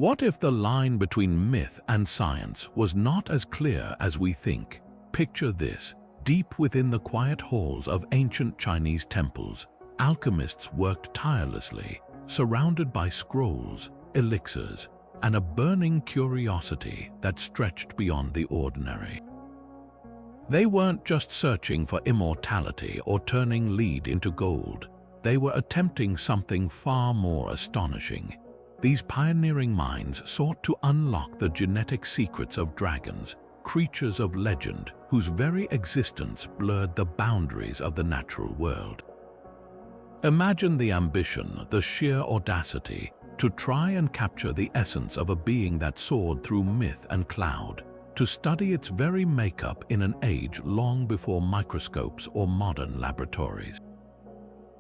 What if the line between myth and science was not as clear as we think? Picture this. Deep within the quiet halls of ancient Chinese temples, alchemists worked tirelessly, surrounded by scrolls, elixirs, and a burning curiosity that stretched beyond the ordinary. They weren't just searching for immortality or turning lead into gold. They were attempting something far more astonishing. These pioneering minds sought to unlock the genetic secrets of dragons, creatures of legend whose very existence blurred the boundaries of the natural world. Imagine the ambition, the sheer audacity, to try and capture the essence of a being that soared through myth and cloud, to study its very makeup in an age long before microscopes or modern laboratories.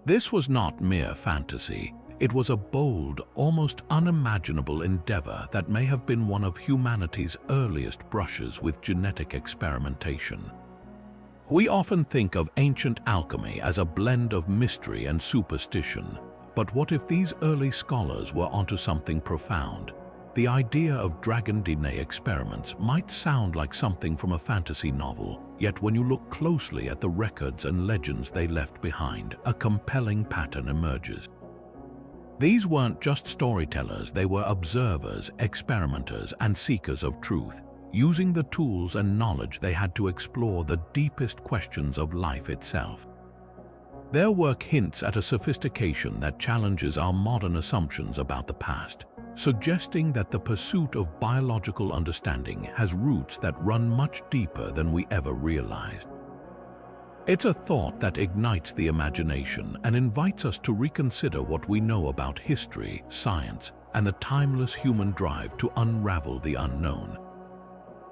This was not mere fantasy. It was a bold, almost unimaginable endeavor that may have been one of humanity's earliest brushes with genetic experimentation. We often think of ancient alchemy as a blend of mystery and superstition, but what if these early scholars were onto something profound? The idea of dragon DNA experiments might sound like something from a fantasy novel, yet when you look closely at the records and legends they left behind, a compelling pattern emerges. These weren't just storytellers, they were observers, experimenters, and seekers of truth, using the tools and knowledge they had to explore the deepest questions of life itself. Their work hints at a sophistication that challenges our modern assumptions about the past, suggesting that the pursuit of biological understanding has roots that run much deeper than we ever realized. It's a thought that ignites the imagination and invites us to reconsider what we know about history, science, and the timeless human drive to unravel the unknown.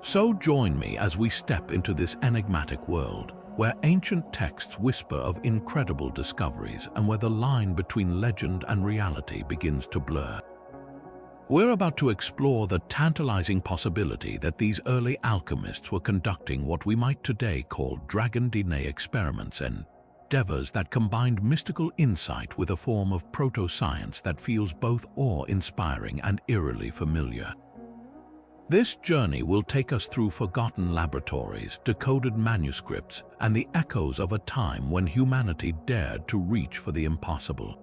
So join me as we step into this enigmatic world, where ancient texts whisper of incredible discoveries and where the line between legend and reality begins to blur. We're about to explore the tantalizing possibility that these early alchemists were conducting what we might today call dragon DNA experiments, endeavors that combined mystical insight with a form of proto-science that feels both awe-inspiring and eerily familiar. This journey will take us through forgotten laboratories, decoded manuscripts, and the echoes of a time when humanity dared to reach for the impossible.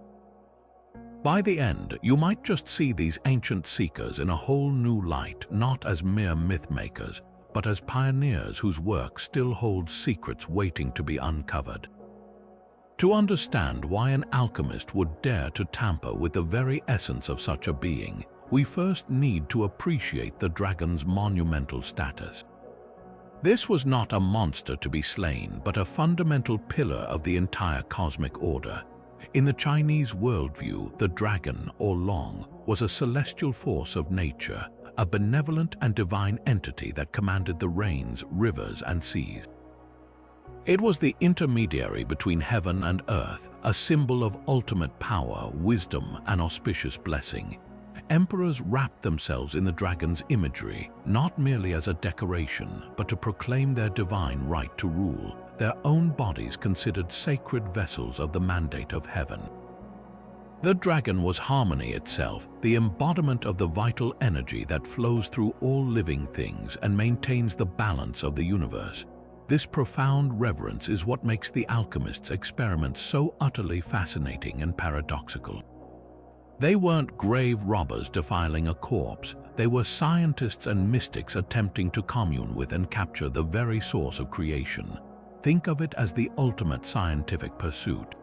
By the end, you might just see these ancient seekers in a whole new light, not as mere myth-makers, but as pioneers whose work still holds secrets waiting to be uncovered. To understand why an alchemist would dare to tamper with the very essence of such a being, we first need to appreciate the dragon's monumental status. This was not a monster to be slain, but a fundamental pillar of the entire cosmic order. In the Chinese worldview, the dragon, or long, was a celestial force of nature, a benevolent and divine entity that commanded the rains, rivers, and seas. It was the intermediary between heaven and earth, a symbol of ultimate power, wisdom, and auspicious blessing. Emperors wrapped themselves in the dragon's imagery, not merely as a decoration, but to proclaim their divine right to rule, their own bodies considered sacred vessels of the mandate of heaven. The dragon was harmony itself, the embodiment of the vital energy that flows through all living things and maintains the balance of the universe. This profound reverence is what makes the alchemists' experiments so utterly fascinating and paradoxical. They weren't grave robbers defiling a corpse, they were scientists and mystics attempting to commune with and capture the very source of creation. Think of it as the ultimate scientific pursuit.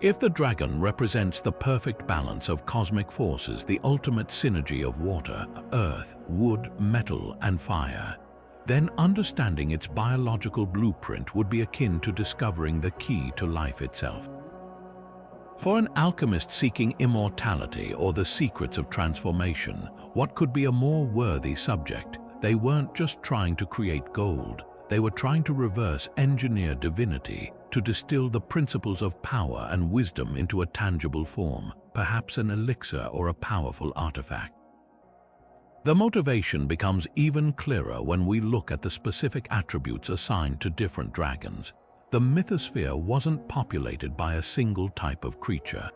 If the dragon represents the perfect balance of cosmic forces, the ultimate synergy of water, earth, wood, metal, and fire, then understanding its biological blueprint would be akin to discovering the key to life itself. For an alchemist seeking immortality or the secrets of transformation, what could be a more worthy subject? They weren't just trying to create gold, they were trying to reverse engineer divinity, to distill the principles of power and wisdom into a tangible form, perhaps an elixir or a powerful artifact. The motivation becomes even clearer when we look at the specific attributes assigned to different dragons. The mythosphere wasn't populated by a single type of creature.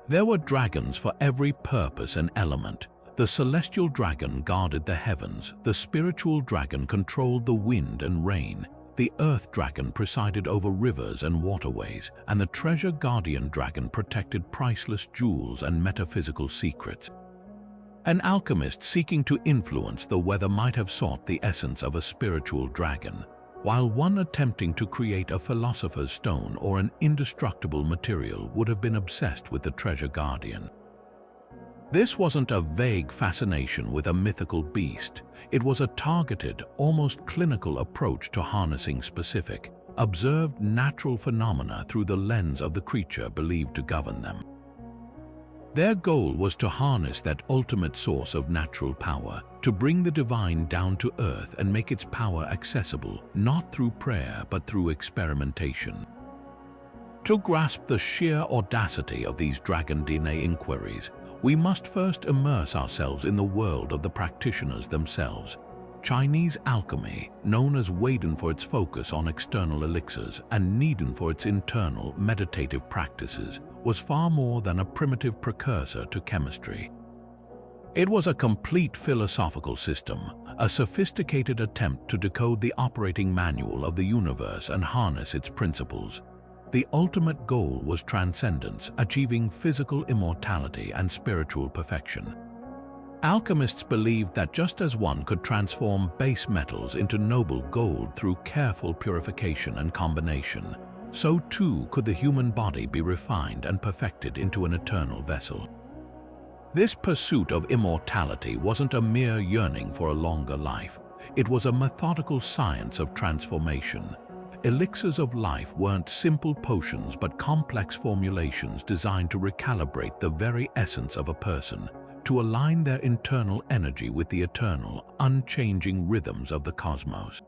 There were dragons for every purpose and element. The celestial dragon guarded the heavens, the spiritual dragon controlled the wind and rain, the earth dragon presided over rivers and waterways, and the treasure guardian dragon protected priceless jewels and metaphysical secrets. An alchemist seeking to influence the weather might have sought the essence of a spiritual dragon, while one attempting to create a philosopher's stone or an indestructible material would have been obsessed with the treasure guardian. This wasn't a vague fascination with a mythical beast. It was a targeted, almost clinical approach to harnessing specific, observed natural phenomena through the lens of the creature believed to govern them. Their goal was to harness that ultimate source of natural power, to bring the divine down to earth and make its power accessible, not through prayer but through experimentation. To grasp the sheer audacity of these dragon DNA inquiries, we must first immerse ourselves in the world of the practitioners themselves. Chinese alchemy, known as Weiden for its focus on external elixirs and Neiden for its internal meditative practices, was far more than a primitive precursor to chemistry. It was a complete philosophical system, a sophisticated attempt to decode the operating manual of the universe and harness its principles. The ultimate goal was transcendence, achieving physical immortality and spiritual perfection. Alchemists believed that just as one could transform base metals into noble gold through careful purification and combination, so too could the human body be refined and perfected into an eternal vessel. This pursuit of immortality wasn't a mere yearning for a longer life. It was a methodical science of transformation. Elixirs of life weren't simple potions but complex formulations designed to recalibrate the very essence of a person, to align their internal energy with the eternal, unchanging rhythms of the cosmos.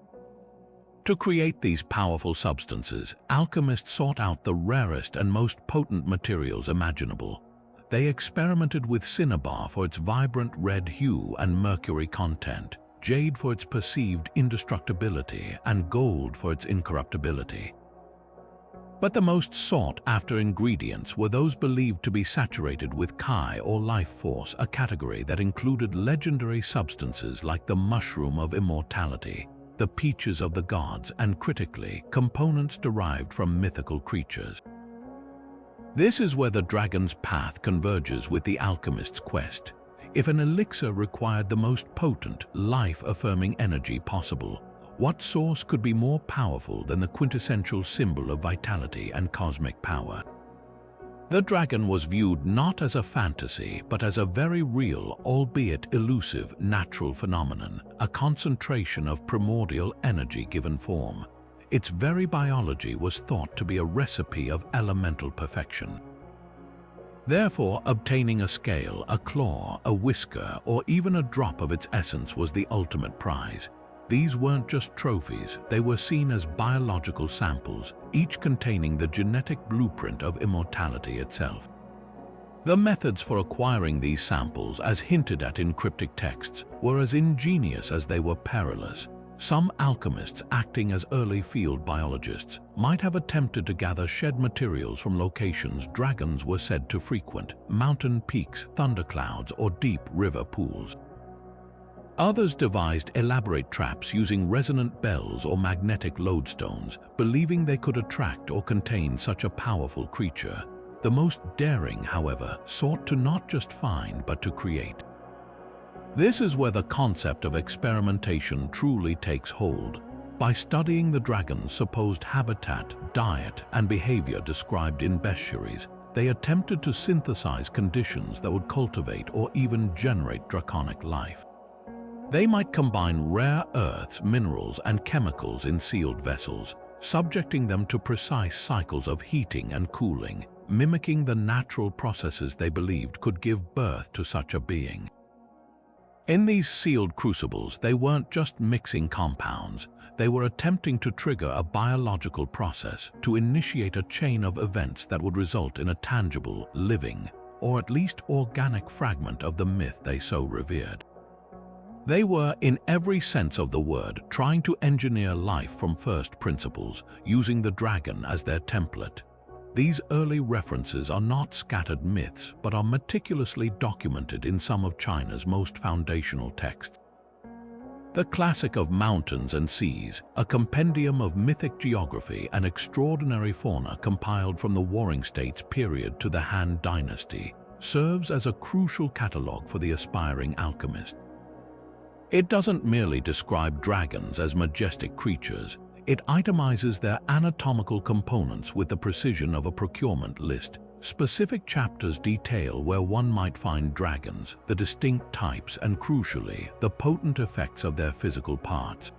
To create these powerful substances, alchemists sought out the rarest and most potent materials imaginable. They experimented with cinnabar for its vibrant red hue and mercury content, jade for its perceived indestructibility, and gold for its incorruptibility. But the most sought-after ingredients were those believed to be saturated with chi or life force, a category that included legendary substances like the mushroom of immortality, the peaches of the gods, and critically, components derived from mythical creatures. This is where the dragon's path converges with the alchemist's quest. If an elixir required the most potent, life-affirming energy possible, what source could be more powerful than the quintessential symbol of vitality and cosmic power? The dragon was viewed not as a fantasy, but as a very real, albeit elusive, natural phenomenon, a concentration of primordial energy given form. Its very biology was thought to be a recipe of elemental perfection. Therefore, obtaining a scale, a claw, a whisker, or even a drop of its essence was the ultimate prize. These weren't just trophies, they were seen as biological samples, each containing the genetic blueprint of immortality itself. The methods for acquiring these samples, as hinted at in cryptic texts, were as ingenious as they were perilous. Some alchemists, acting as early field biologists, might have attempted to gather shed materials from locations dragons were said to frequent, mountain peaks, thunderclouds, or deep river pools. Others devised elaborate traps using resonant bells or magnetic lodestones, believing they could attract or contain such a powerful creature. The most daring, however, sought to not just find but to create. This is where the concept of experimentation truly takes hold. By studying the dragon's supposed habitat, diet, and behavior described in bestiaries, they attempted to synthesize conditions that would cultivate or even generate draconic life. They might combine rare earths, minerals, and chemicals in sealed vessels, subjecting them to precise cycles of heating and cooling, mimicking the natural processes they believed could give birth to such a being. In these sealed crucibles, they weren't just mixing compounds, they were attempting to trigger a biological process, to initiate a chain of events that would result in a tangible, living, or at least organic fragment of the myth they so revered. They were, in every sense of the word, trying to engineer life from first principles, using the dragon as their template. These early references are not scattered myths, but are meticulously documented in some of China's most foundational texts. The classic of Mountains and Seas, a compendium of mythic geography and extraordinary fauna compiled from the Warring States period to the Han Dynasty, serves as a crucial catalogue for the aspiring alchemist. It doesn't merely describe dragons as majestic creatures, it itemizes their anatomical components with the precision of a procurement list. Specific chapters detail where one might find dragons, the distinct types, and crucially, the potent effects of their physical parts.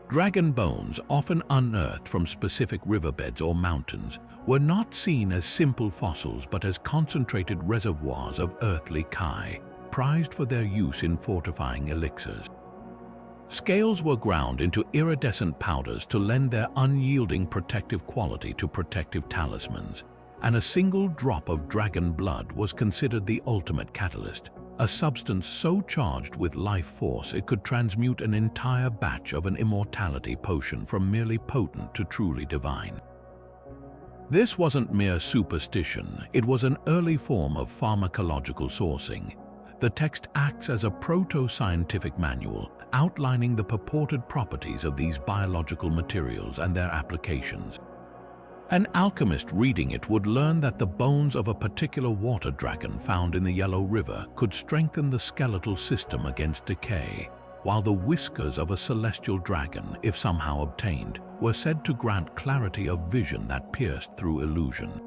Dragon bones, often unearthed from specific riverbeds or mountains, were not seen as simple fossils but as concentrated reservoirs of earthly chi, prized for their use in fortifying elixirs. Scales were ground into iridescent powders to lend their unyielding protective quality to protective talismans, and a single drop of dragon blood was considered the ultimate catalyst, a substance so charged with life force it could transmute an entire batch of an immortality potion from merely potent to truly divine. This wasn't mere superstition, it was an early form of pharmacological sourcing. The text acts as a proto-scientific manual, outlining the purported properties of these biological materials and their applications. An alchemist reading it would learn that the bones of a particular water dragon found in the Yellow River could strengthen the skeletal system against decay, while the whiskers of a celestial dragon, if somehow obtained, were said to grant clarity of vision that pierced through illusion.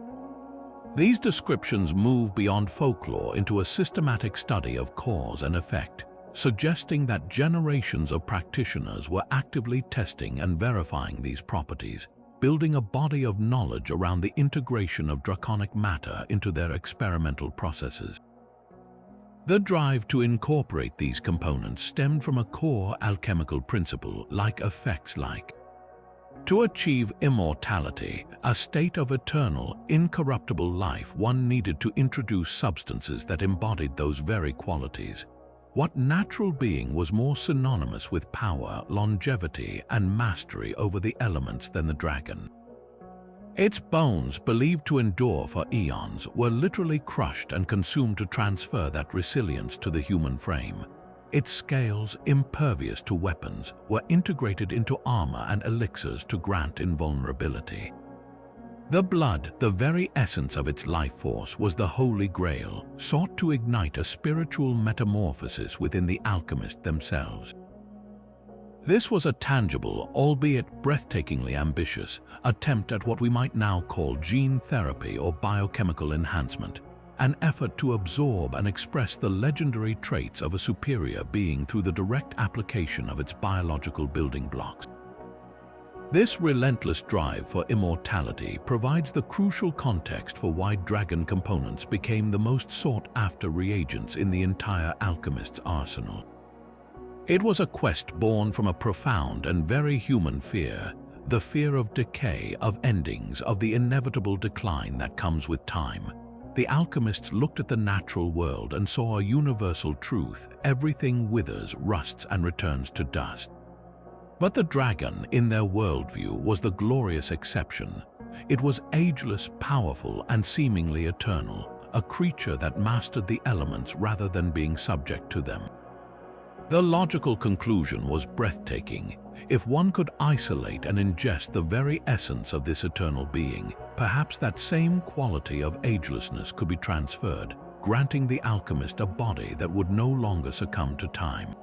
These descriptions move beyond folklore into a systematic study of cause and effect, suggesting that generations of practitioners were actively testing and verifying these properties, building a body of knowledge around the integration of draconic matter into their experimental processes. The drive to incorporate these components stemmed from a core alchemical principle, like effects like. To achieve immortality, a state of eternal, incorruptible life, one needed to introduce substances that embodied those very qualities. What natural being was more synonymous with power, longevity, and mastery over the elements than the dragon? Its bones, believed to endure for eons, were literally crushed and consumed to transfer that resilience to the human frame. Its scales, impervious to weapons, were integrated into armor and elixirs to grant invulnerability. The blood, the very essence of its life force, was the Holy Grail, sought to ignite a spiritual metamorphosis within the alchemists themselves. This was a tangible, albeit breathtakingly ambitious, attempt at what we might now call gene therapy or biochemical enhancement, an effort to absorb and express the legendary traits of a superior being through the direct application of its biological building blocks. This relentless drive for immortality provides the crucial context for why dragon components became the most sought-after reagents in the entire alchemist's arsenal. It was a quest born from a profound and very human fear, the fear of decay, of endings, of the inevitable decline that comes with time. The alchemists looked at the natural world and saw a universal truth: everything withers, rusts, and returns to dust. But the dragon, in their worldview, was the glorious exception. It was ageless, powerful, and seemingly eternal, a creature that mastered the elements rather than being subject to them. The logical conclusion was breathtaking. If one could isolate and ingest the very essence of this eternal being, perhaps that same quality of agelessness could be transferred, granting the alchemist a body that would no longer succumb to time.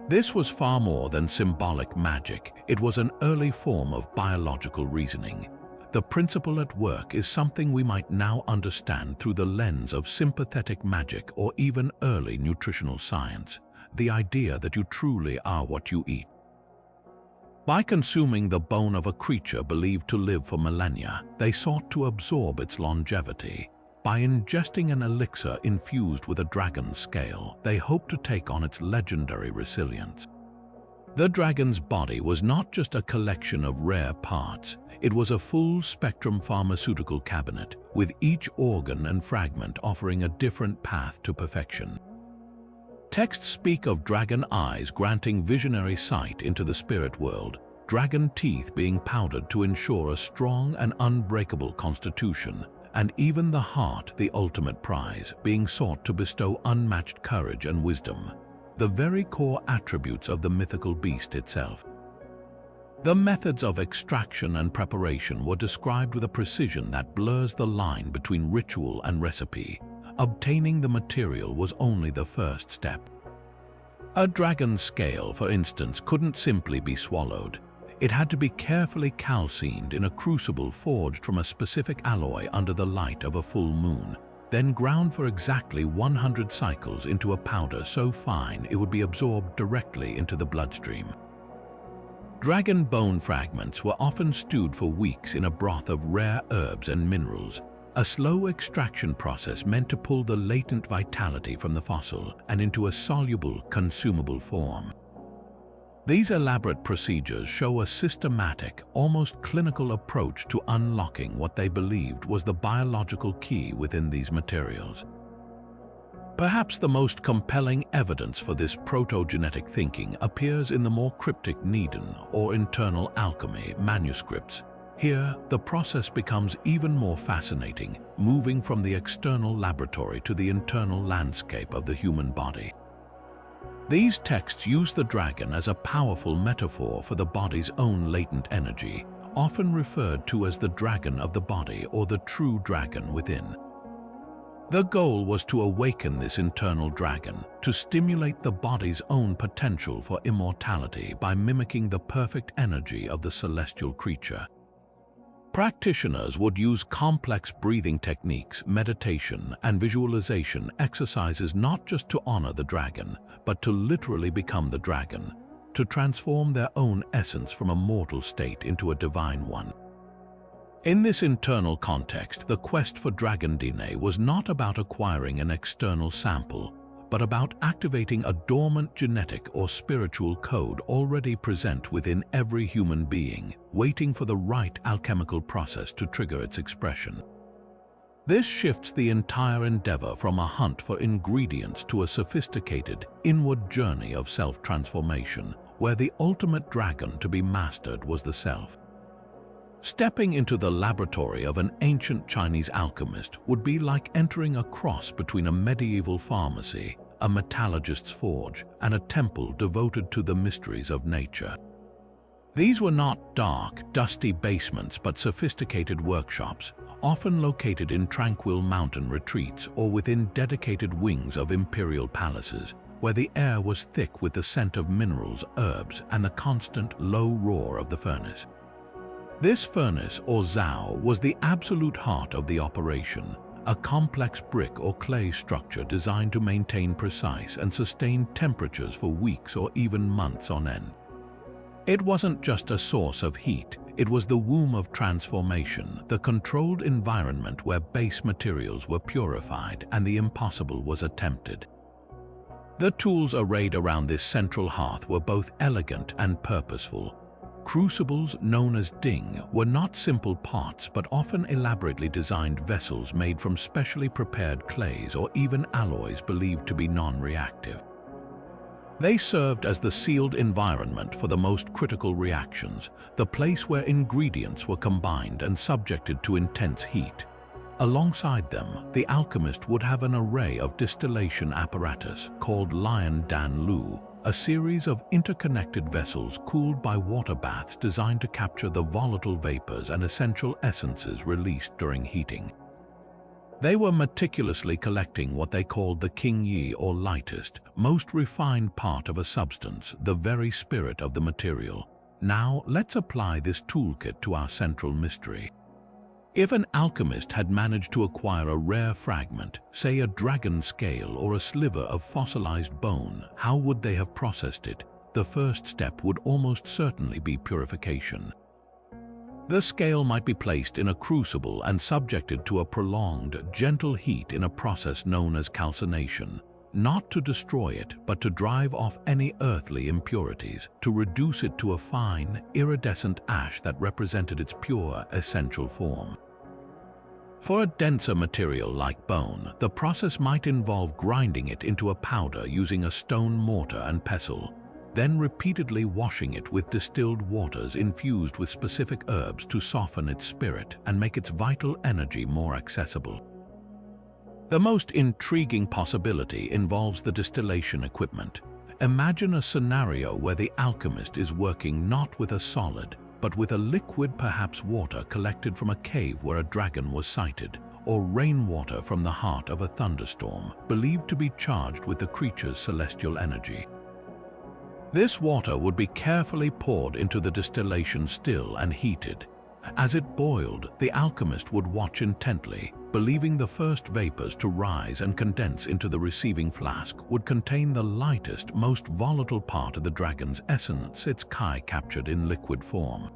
This was far more than symbolic magic. It was an early form of biological reasoning. The principle at work is something we might now understand through the lens of sympathetic magic or even early nutritional science, the idea that you truly are what you eat. By consuming the bone of a creature believed to live for millennia, they sought to absorb its longevity. By ingesting an elixir infused with a dragon's scale, they hoped to take on its legendary resilience. The dragon's body was not just a collection of rare parts, it was a full-spectrum pharmaceutical cabinet, with each organ and fragment offering a different path to perfection. Texts speak of dragon eyes granting visionary sight into the spirit world, dragon teeth being powdered to ensure a strong and unbreakable constitution, and even the heart, the ultimate prize, being sought to bestow unmatched courage and wisdom, the very core attributes of the mythical beast itself. The methods of extraction and preparation were described with a precision that blurs the line between ritual and recipe. Obtaining the material was only the first step. A dragon's scale, for instance, couldn't simply be swallowed. It had to be carefully calcined in a crucible forged from a specific alloy under the light of a full moon, then ground for exactly 100 cycles into a powder so fine it would be absorbed directly into the bloodstream. Dragon bone fragments were often stewed for weeks in a broth of rare herbs and minerals, a slow extraction process meant to pull the latent vitality from the fossil and into a soluble, consumable form. These elaborate procedures show a systematic, almost clinical approach to unlocking what they believed was the biological key within these materials. Perhaps the most compelling evidence for this proto-genetic thinking appears in the more cryptic Neden or internal alchemy manuscripts. Here, the process becomes even more fascinating, moving from the external laboratory to the internal landscape of the human body. These texts use the dragon as a powerful metaphor for the body's own latent energy, often referred to as the dragon of the body or the true dragon within. The goal was to awaken this internal dragon, to stimulate the body's own potential for immortality by mimicking the perfect energy of the celestial creature. Practitioners would use complex breathing techniques, meditation, and visualization exercises not just to honor the dragon, but to literally become the dragon, to transform their own essence from a mortal state into a divine one. In this internal context, the quest for dragon DNA was not about acquiring an external sample, but about activating a dormant genetic or spiritual code already present within every human being, waiting for the right alchemical process to trigger its expression. This shifts the entire endeavor from a hunt for ingredients to a sophisticated, inward journey of self-transformation, where the ultimate dragon to be mastered was the self. Stepping into the laboratory of an ancient Chinese alchemist would be like entering a cross between a medieval pharmacy, a metallurgist's forge, and a temple devoted to the mysteries of nature. These were not dark, dusty basements but sophisticated workshops, often located in tranquil mountain retreats or within dedicated wings of imperial palaces, where the air was thick with the scent of minerals, herbs, and the constant low roar of the furnace. This furnace, or zao, was the absolute heart of the operation, a complex brick or clay structure designed to maintain precise and sustained temperatures for weeks or even months on end. It wasn't just a source of heat, it was the womb of transformation, the controlled environment where base materials were purified and the impossible was attempted. The tools arrayed around this central hearth were both elegant and purposeful. Crucibles, known as ding, were not simple pots but often elaborately designed vessels made from specially prepared clays or even alloys believed to be non-reactive. They served as the sealed environment for the most critical reactions, the place where ingredients were combined and subjected to intense heat. Alongside them, the alchemist would have an array of distillation apparatus called Lian Dan Lu, a series of interconnected vessels cooled by water baths designed to capture the volatile vapors and essential essences released during heating. They were meticulously collecting what they called the qingyi or lightest, most refined part of a substance, the very spirit of the material. Now, let's apply this toolkit to our central mystery. If an alchemist had managed to acquire a rare fragment, say a dragon scale or a sliver of fossilized bone, how would they have processed it? The first step would almost certainly be purification. The scale might be placed in a crucible and subjected to a prolonged, gentle heat in a process known as calcination, not to destroy it, but to drive off any earthly impurities, to reduce it to a fine, iridescent ash that represented its pure, essential form. For a denser material like bone, the process might involve grinding it into a powder using a stone mortar and pestle. then repeatedly washing it with distilled waters infused with specific herbs to soften its spirit and make its vital energy more accessible. The most intriguing possibility involves the distillation equipment. Imagine a scenario where the alchemist is working not with a solid, but with a liquid, perhaps water collected from a cave where a dragon was sighted, or rainwater from the heart of a thunderstorm, believed to be charged with the creature's celestial energy. This water would be carefully poured into the distillation still and heated. As it boiled, the alchemist would watch intently, believing the first vapors to rise and condense into the receiving flask would contain the lightest, most volatile part of the dragon's essence, its chi captured in liquid form.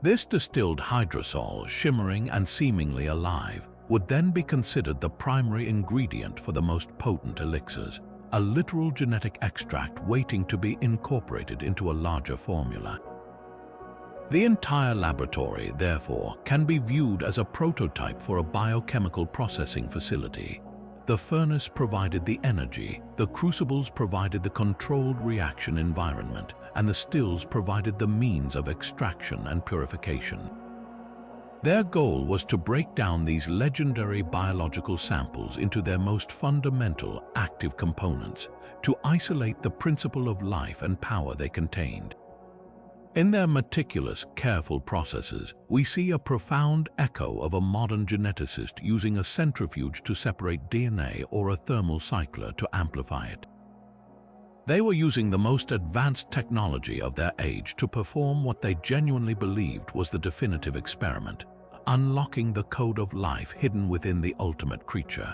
This distilled hydrosol, shimmering and seemingly alive, would then be considered the primary ingredient for the most potent elixirs, a literal genetic extract waiting to be incorporated into a larger formula. The entire laboratory, therefore, can be viewed as a prototype for a biochemical processing facility. The furnace provided the energy, the crucibles provided the controlled reaction environment, and the stills provided the means of extraction and purification. Their goal was to break down these legendary biological samples into their most fundamental, active components, to isolate the principle of life and power they contained. In their meticulous, careful processes, we see a profound echo of a modern geneticist using a centrifuge to separate DNA or a thermal cycler to amplify it. They were using the most advanced technology of their age to perform what they genuinely believed was the definitive experiment, unlocking the code of life hidden within the ultimate creature.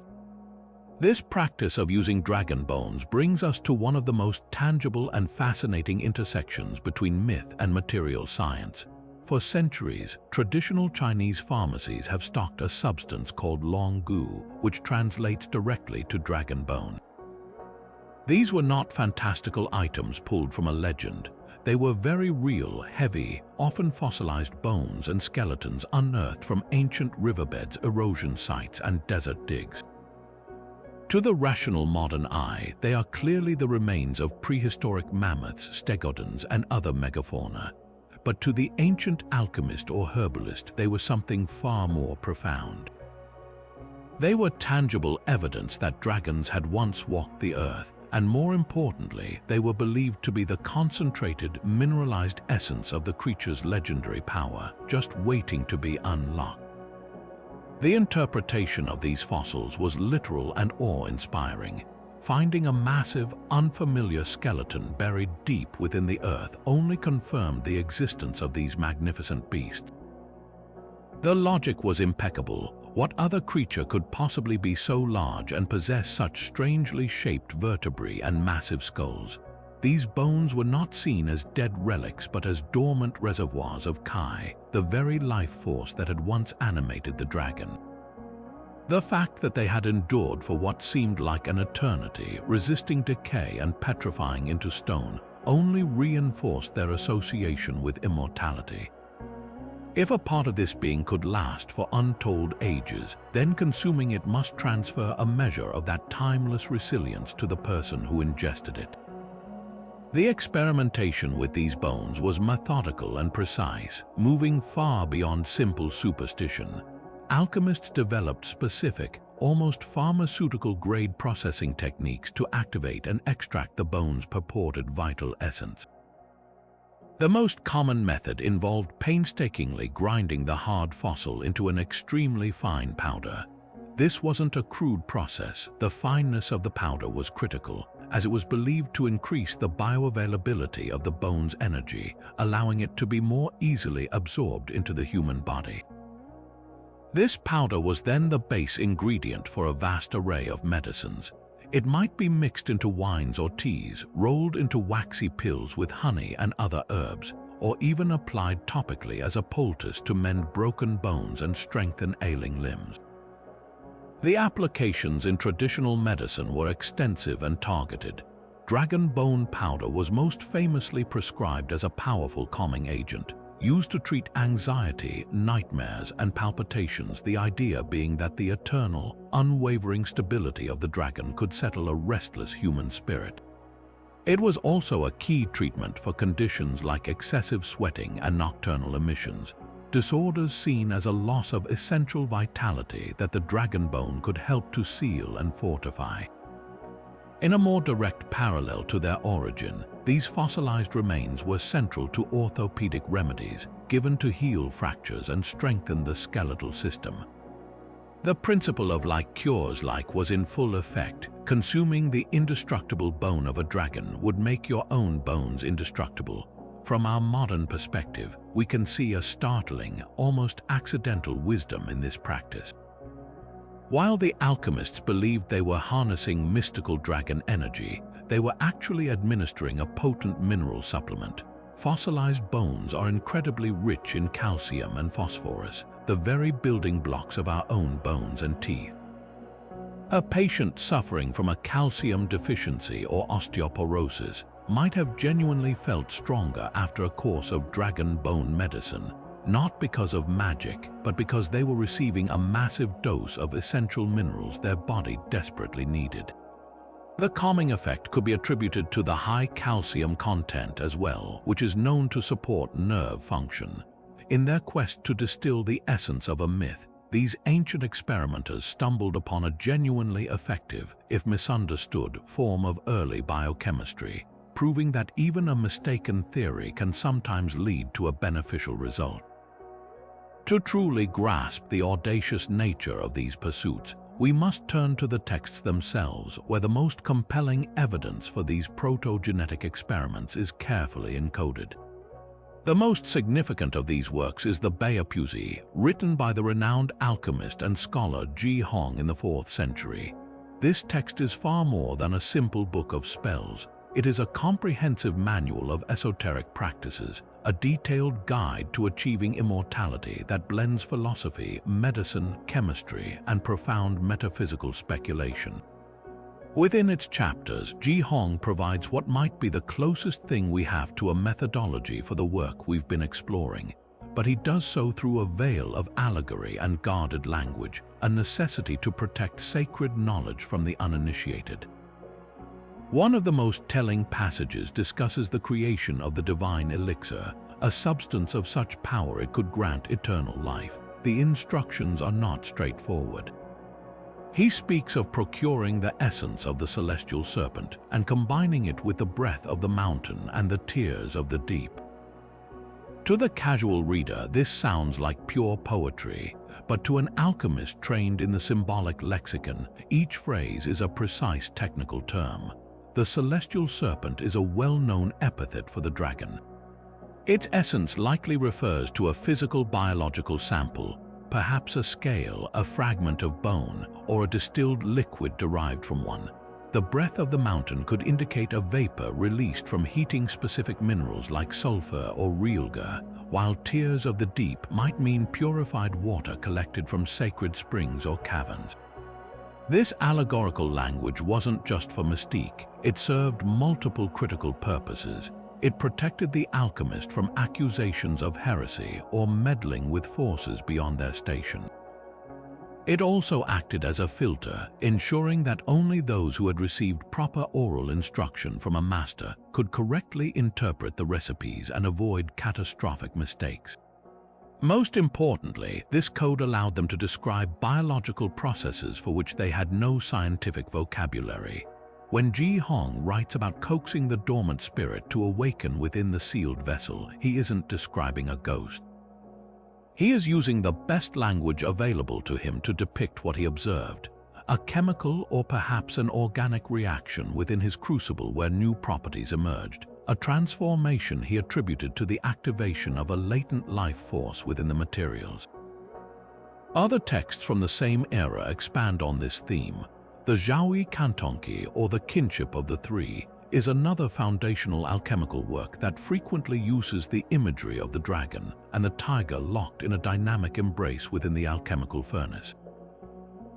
This practice of using dragon bones brings us to one of the most tangible and fascinating intersections between myth and material science. For centuries, traditional Chinese pharmacies have stocked a substance called long gu, which translates directly to dragon bone. These were not fantastical items pulled from a legend. They were very real, heavy, often fossilized bones and skeletons unearthed from ancient riverbeds, erosion sites, and desert digs. To the rational modern eye, they are clearly the remains of prehistoric mammoths, stegodons, and other megafauna. But to the ancient alchemist or herbalist, they were something far more profound. They were tangible evidence that dragons had once walked the earth, and more importantly, they were believed to be the concentrated, mineralized essence of the creature's legendary power, just waiting to be unlocked. The interpretation of these fossils was literal and awe-inspiring. Finding a massive, unfamiliar skeleton buried deep within the earth only confirmed the existence of these magnificent beasts. The logic was impeccable. What other creature could possibly be so large and possess such strangely shaped vertebrae and massive skulls? These bones were not seen as dead relics but as dormant reservoirs of chi, the very life force that had once animated the dragon. The fact that they had endured for what seemed like an eternity, resisting decay and petrifying into stone, only reinforced their association with immortality. If a part of this being could last for untold ages, then consuming it must transfer a measure of that timeless resilience to the person who ingested it. The experimentation with these bones was methodical and precise, moving far beyond simple superstition. Alchemists developed specific, almost pharmaceutical-grade processing techniques to activate and extract the bone's purported vital essence. The most common method involved painstakingly grinding the hard fossil into an extremely fine powder. This wasn't a crude process. The fineness of the powder was critical, as it was believed to increase the bioavailability of the bone's energy, allowing it to be more easily absorbed into the human body. This powder was then the base ingredient for a vast array of medicines. It might be mixed into wines or teas, rolled into waxy pills with honey and other herbs, or even applied topically as a poultice to mend broken bones and strengthen ailing limbs. The applications in traditional medicine were extensive and targeted. Dragon bone powder was most famously prescribed as a powerful calming agent, used to treat anxiety, nightmares, and palpitations, the idea being that the eternal, unwavering stability of the dragon could settle a restless human spirit. It was also a key treatment for conditions like excessive sweating and nocturnal emissions, disorders seen as a loss of essential vitality that the dragon bone could help to seal and fortify. In a more direct parallel to their origin, these fossilized remains were central to orthopedic remedies given to heal fractures and strengthen the skeletal system. The principle of like cures like was in full effect. Consuming the indestructible bone of a dragon would make your own bones indestructible. From our modern perspective, we can see a startling, almost accidental wisdom in this practice. While the alchemists believed they were harnessing mystical dragon energy, they were actually administering a potent mineral supplement. Fossilized bones are incredibly rich in calcium and phosphorus, the very building blocks of our own bones and teeth. A patient suffering from a calcium deficiency or osteoporosis might have genuinely felt stronger after a course of dragon bone medicine, not because of magic, but because they were receiving a massive dose of essential minerals their body desperately needed. The calming effect could be attributed to the high calcium content as well, which is known to support nerve function. In their quest to distill the essence of a myth, these ancient experimenters stumbled upon a genuinely effective, if misunderstood, form of early biochemistry, proving that even a mistaken theory can sometimes lead to a beneficial result. To truly grasp the audacious nature of these pursuits, we must turn to the texts themselves, where the most compelling evidence for these proto-genetic experiments is carefully encoded. The most significant of these works is the Baopuzi, written by the renowned alchemist and scholar Ji Hong in the 4th century. This text is far more than a simple book of spells. It is a comprehensive manual of esoteric practices, a detailed guide to achieving immortality that blends philosophy, medicine, chemistry, and profound metaphysical speculation. Within its chapters, Ji Hong provides what might be the closest thing we have to a methodology for the work we've been exploring, but he does so through a veil of allegory and guarded language, a necessity to protect sacred knowledge from the uninitiated. One of the most telling passages discusses the creation of the divine elixir, a substance of such power it could grant eternal life. The instructions are not straightforward. He speaks of procuring the essence of the celestial serpent and combining it with the breath of the mountain and the tears of the deep. To the casual reader, this sounds like pure poetry, but to an alchemist trained in the symbolic lexicon, each phrase is a precise technical term. The celestial serpent is a well-known epithet for the dragon. Its essence likely refers to a physical biological sample, perhaps a scale, a fragment of bone, or a distilled liquid derived from one. The breath of the mountain could indicate a vapor released from heating specific minerals like sulfur or realgar, while tears of the deep might mean purified water collected from sacred springs or caverns. This allegorical language wasn't just for mystique, it served multiple critical purposes. It protected the alchemist from accusations of heresy or meddling with forces beyond their station. It also acted as a filter, ensuring that only those who had received proper oral instruction from a master could correctly interpret the recipes and avoid catastrophic mistakes. Most importantly, this code allowed them to describe biological processes for which they had no scientific vocabulary. When Ji Hong writes about coaxing the dormant spirit to awaken within the sealed vessel, he isn't describing a ghost. He is using the best language available to him to depict what he observed, a chemical or perhaps an organic reaction within his crucible where new properties emerged, a transformation he attributed to the activation of a latent life force within the materials. Other texts from the same era expand on this theme. The Zhaoyi Kantonki, or the Kinship of the Three, is another foundational alchemical work that frequently uses the imagery of the dragon and the tiger locked in a dynamic embrace within the alchemical furnace.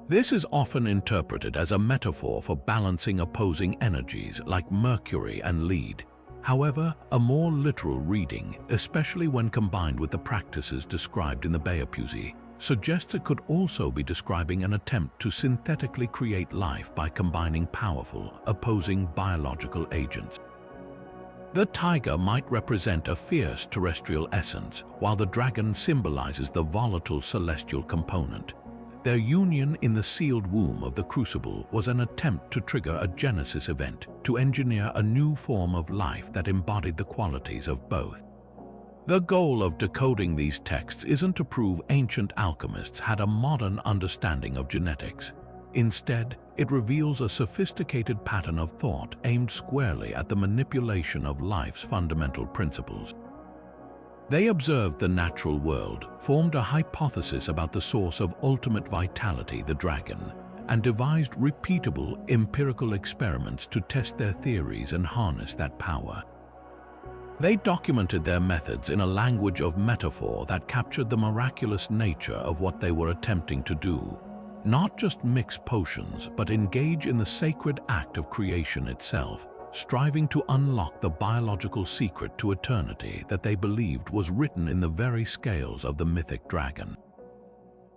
This is often interpreted as a metaphor for balancing opposing energies like mercury and lead. However, a more literal reading, especially when combined with the practices described in the Baopuzi, suggests it could also be describing an attempt to synthetically create life by combining powerful, opposing biological agents. The tiger might represent a fierce terrestrial essence, while the dragon symbolizes the volatile celestial component. Their union in the sealed womb of the crucible was an attempt to trigger a Genesis event, to engineer a new form of life that embodied the qualities of both. The goal of decoding these texts isn't to prove ancient alchemists had a modern understanding of genetics. Instead, it reveals a sophisticated pattern of thought aimed squarely at the manipulation of life's fundamental principles. They observed the natural world, formed a hypothesis about the source of ultimate vitality, the dragon, and devised repeatable empirical experiments to test their theories and harness that power. They documented their methods in a language of metaphor that captured the miraculous nature of what they were attempting to do. Not just mix potions, but engage in the sacred act of creation itself, striving to unlock the biological secret to eternity that they believed was written in the very scales of the mythic dragon.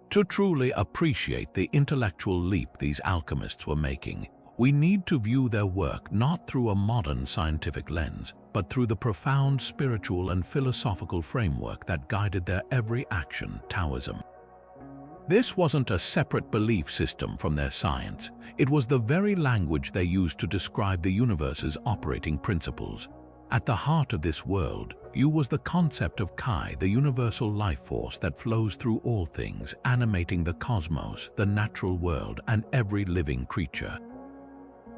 To truly appreciate the intellectual leap these alchemists were making, we need to view their work not through a modern scientific lens, but through the profound spiritual and philosophical framework that guided their every action, Taoism. This wasn't a separate belief system from their science. It was the very language they used to describe the universe's operating principles. At the heart of this world, was the concept of Kai, the universal life force that flows through all things, animating the cosmos, the natural world, and every living creature.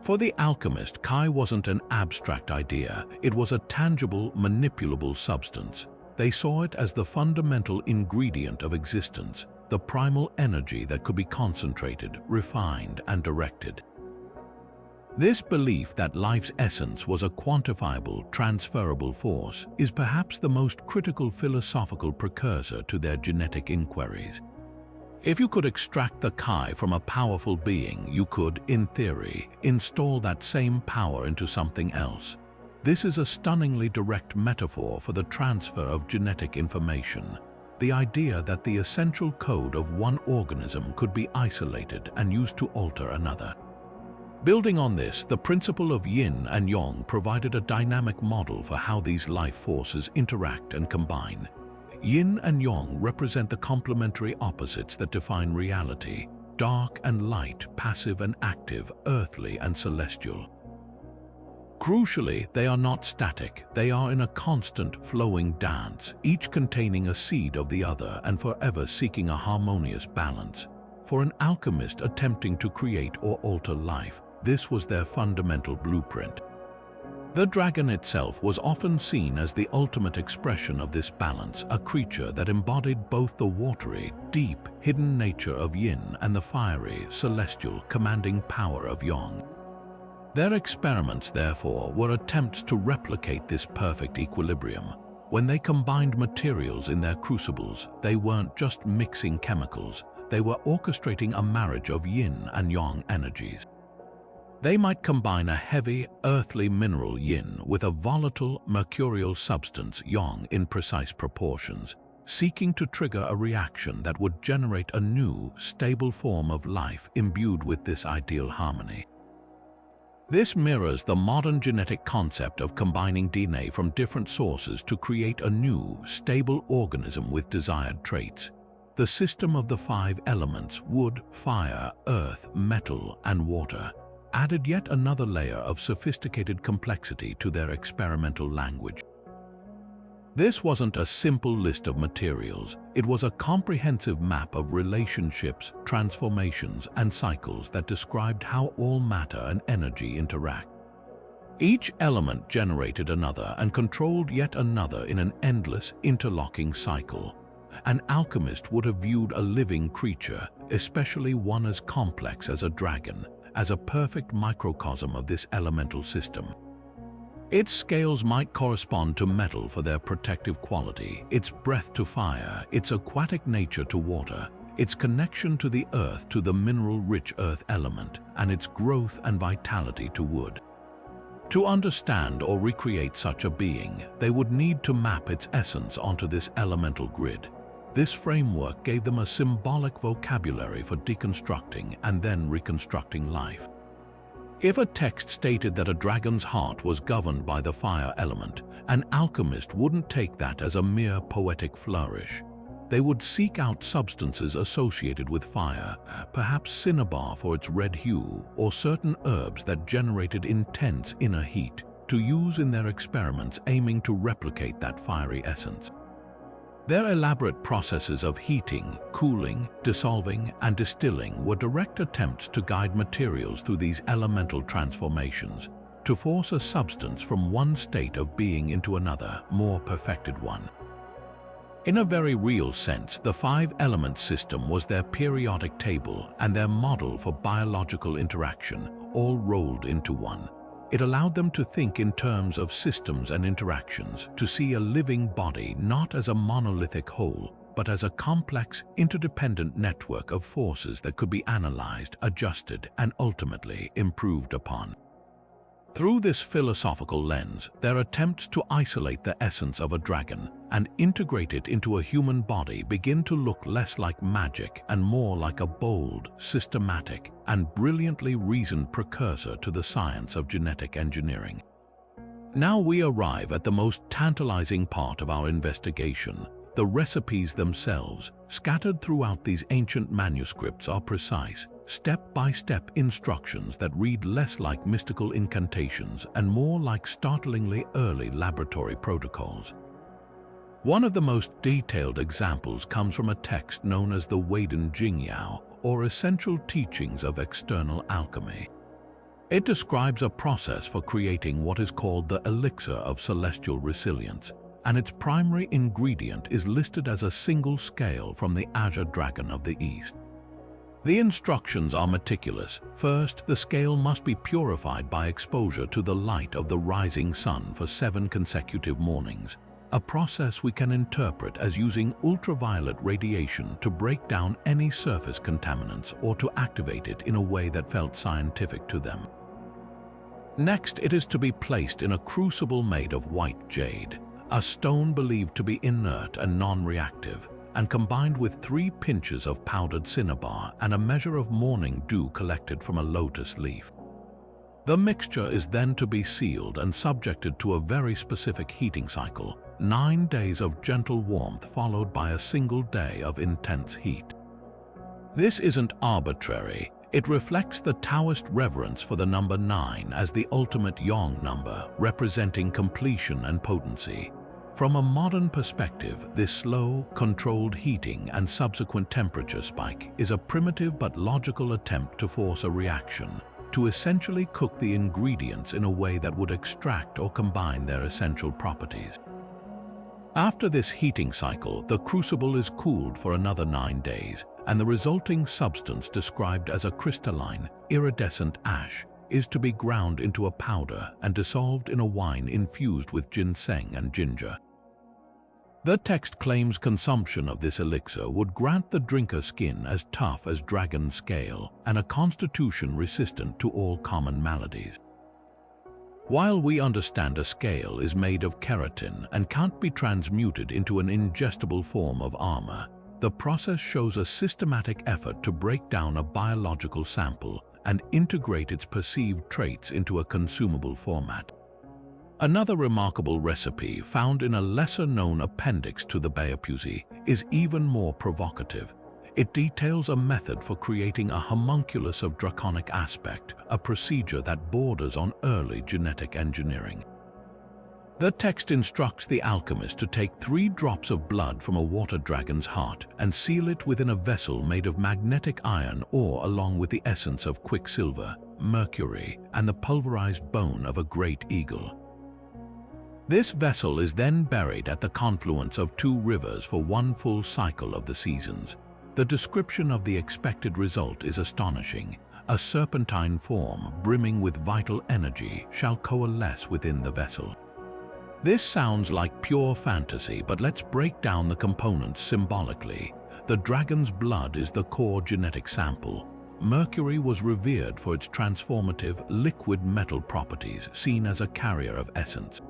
For the alchemist, Kai wasn't an abstract idea. It was a tangible, manipulable substance. They saw it as the fundamental ingredient of existence, the primal energy that could be concentrated, refined, and directed. This belief that life's essence was a quantifiable, transferable force is perhaps the most critical philosophical precursor to their genetic inquiries. If you could extract the Kai from a powerful being, you could, in theory, install that same power into something else. This is a stunningly direct metaphor for the transfer of genetic information. The idea that the essential code of one organism could be isolated and used to alter another. Building on this, the principle of yin and yang provided a dynamic model for how these life forces interact and combine. Yin and yang represent the complementary opposites that define reality: dark and light, passive and active, earthly and celestial. Crucially, they are not static. They are in a constant, flowing dance, each containing a seed of the other and forever seeking a harmonious balance. For an alchemist attempting to create or alter life, this was their fundamental blueprint. The dragon itself was often seen as the ultimate expression of this balance, a creature that embodied both the watery, deep, hidden nature of yin and the fiery, celestial, commanding power of yang. Their experiments, therefore, were attempts to replicate this perfect equilibrium. When they combined materials in their crucibles, they weren't just mixing chemicals, they were orchestrating a marriage of yin and yang energies. They might combine a heavy, earthly mineral yin with a volatile, mercurial substance yang in precise proportions, seeking to trigger a reaction that would generate a new, stable form of life imbued with this ideal harmony. This mirrors the modern genetic concept of combining DNA from different sources to create a new, stable organism with desired traits. The system of the 5 elements, wood, fire, earth, metal, and water, added yet another layer of sophisticated complexity to their experimental language. This wasn't a simple list of materials. It was a comprehensive map of relationships, transformations, and cycles that described how all matter and energy interact. Each element generated another and controlled yet another in an endless, interlocking cycle. An alchemist would have viewed a living creature, especially one as complex as a dragon, as a perfect microcosm of this elemental system. Its scales might correspond to metal for their protective quality, its breath to fire, its aquatic nature to water, its connection to the earth to the mineral-rich earth element, and its growth and vitality to wood. To understand or recreate such a being, they would need to map its essence onto this elemental grid. This framework gave them a symbolic vocabulary for deconstructing and then reconstructing life. If a text stated that a dragon's heart was governed by the fire element, an alchemist wouldn't take that as a mere poetic flourish. They would seek out substances associated with fire, perhaps cinnabar for its red hue, or certain herbs that generated intense inner heat, to use in their experiments aiming to replicate that fiery essence. Their elaborate processes of heating, cooling, dissolving, and distilling were direct attempts to guide materials through these elemental transformations, to force a substance from one state of being into another, more perfected one. In a very real sense, the five-element system was their periodic table and their model for biological interaction, all rolled into one. It allowed them to think in terms of systems and interactions, to see a living body not as a monolithic whole, but as a complex, interdependent network of forces that could be analyzed, adjusted, and ultimately improved upon. Through this philosophical lens, their attempts to isolate the essence of a dragon and integrate it into a human body begin to look less like magic and more like a bold, systematic, and brilliantly reasoned precursor to the science of genetic engineering. Now we arrive at the most tantalizing part of our investigation. The recipes themselves, scattered throughout these ancient manuscripts, are precise, step-by-step instructions that read less like mystical incantations and more like startlingly early laboratory protocols. One of the most detailed examples comes from a text known as the Weiden Jingyao, or Essential Teachings of External Alchemy. It describes a process for creating what is called the elixir of celestial resilience, and its primary ingredient is listed as a single scale from the Azure Dragon of the East. The instructions are meticulous. First, the scale must be purified by exposure to the light of the rising sun for 7 consecutive mornings, a process we can interpret as using ultraviolet radiation to break down any surface contaminants or to activate it in a way that felt scientific to them. Next, it is to be placed in a crucible made of white jade, a stone believed to be inert and non-reactive, and combined with 3 pinches of powdered cinnabar and a measure of morning dew collected from a lotus leaf. The mixture is then to be sealed and subjected to a very specific heating cycle, 9 days of gentle warmth followed by a single day of intense heat. This isn't arbitrary. It reflects the Taoist reverence for the number 9 as the ultimate yang number, representing completion and potency. From a modern perspective, this slow, controlled heating and subsequent temperature spike is a primitive but logical attempt to force a reaction, to essentially cook the ingredients in a way that would extract or combine their essential properties. After this heating cycle, the crucible is cooled for another 9 days, and the resulting substance, described as a crystalline, iridescent ash, is to be ground into a powder and dissolved in a wine infused with ginseng and ginger. The text claims consumption of this elixir would grant the drinker skin as tough as dragon scale and a constitution resistant to all common maladies. While we understand a scale is made of keratin and can't be transmuted into an ingestible form of armor, the process shows a systematic effort to break down a biological sample and integrate its perceived traits into a consumable format. Another remarkable recipe found in a lesser-known appendix to the Baopuzi is even more provocative. It details a method for creating a homunculus of draconic aspect, a procedure that borders on early genetic engineering. The text instructs the alchemist to take 3 drops of blood from a water dragon's heart and seal it within a vessel made of magnetic iron ore along with the essence of quicksilver, mercury, and the pulverized bone of a great eagle. This vessel is then buried at the confluence of 2 rivers for 1 full cycle of the seasons. The description of the expected result is astonishing. A serpentine form, brimming with vital energy, shall coalesce within the vessel. This sounds like pure fantasy, but let's break down the components symbolically. The dragon's blood is the core genetic sample. Mercury was revered for its transformative, liquid metal properties, seen as a carrier of essence.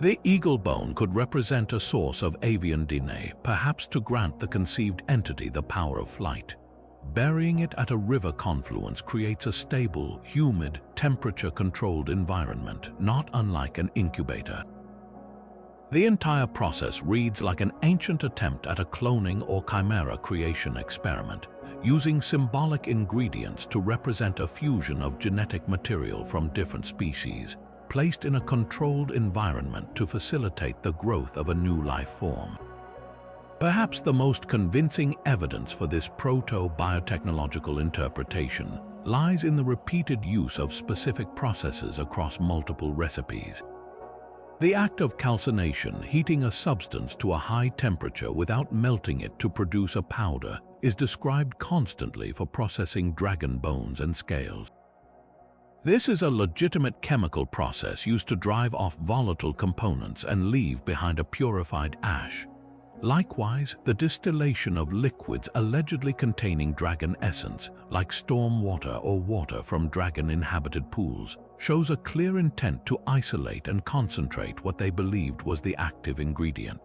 The eagle bone could represent a source of avian DNA, perhaps to grant the conceived entity the power of flight. Burying it at a river confluence creates a stable, humid, temperature-controlled environment, not unlike an incubator. The entire process reads like an ancient attempt at a cloning or chimera creation experiment, using symbolic ingredients to represent a fusion of genetic material from different species, placed in a controlled environment to facilitate the growth of a new life form. Perhaps the most convincing evidence for this proto-biotechnological interpretation lies in the repeated use of specific processes across multiple recipes. The act of calcination, heating a substance to a high temperature without melting it to produce a powder, is described constantly for processing dragon bones and scales. This is a legitimate chemical process used to drive off volatile components and leave behind a purified ash. Likewise, the distillation of liquids allegedly containing dragon essence, like storm water or water from dragon-inhabited pools, shows a clear intent to isolate and concentrate what they believed was the active ingredient.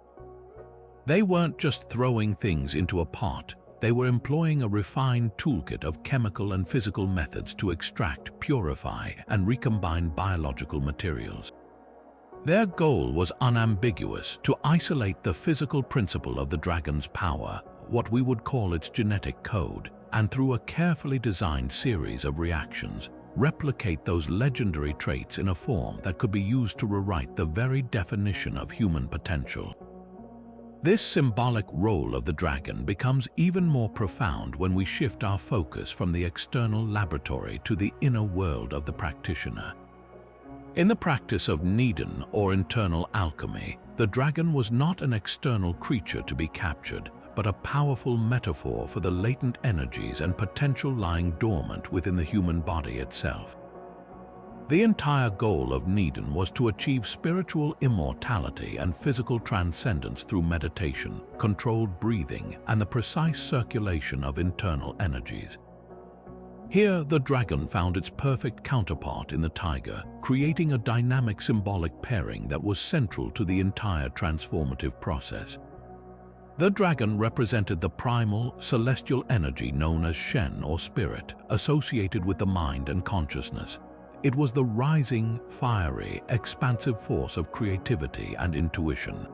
They weren't just throwing things into a pot, they were employing a refined toolkit of chemical and physical methods to extract, purify, and recombine biological materials. Their goal was unambiguous: to isolate the physical principle of the dragon's power, what we would call its genetic code, and through a carefully designed series of reactions, replicate those legendary traits in a form that could be used to rewrite the very definition of human potential. This symbolic role of the dragon becomes even more profound when we shift our focus from the external laboratory to the inner world of the practitioner. In the practice of Nidin, or internal alchemy, the dragon was not an external creature to be captured, but a powerful metaphor for the latent energies and potential lying dormant within the human body itself. The entire goal of Nidin was to achieve spiritual immortality and physical transcendence through meditation, controlled breathing, and the precise circulation of internal energies. Here, the dragon found its perfect counterpart in the tiger, creating a dynamic symbolic pairing that was central to the entire transformative process. The dragon represented the primal, celestial energy known as Shen, or spirit, associated with the mind and consciousness. It was the rising, fiery, expansive force of creativity and intuition.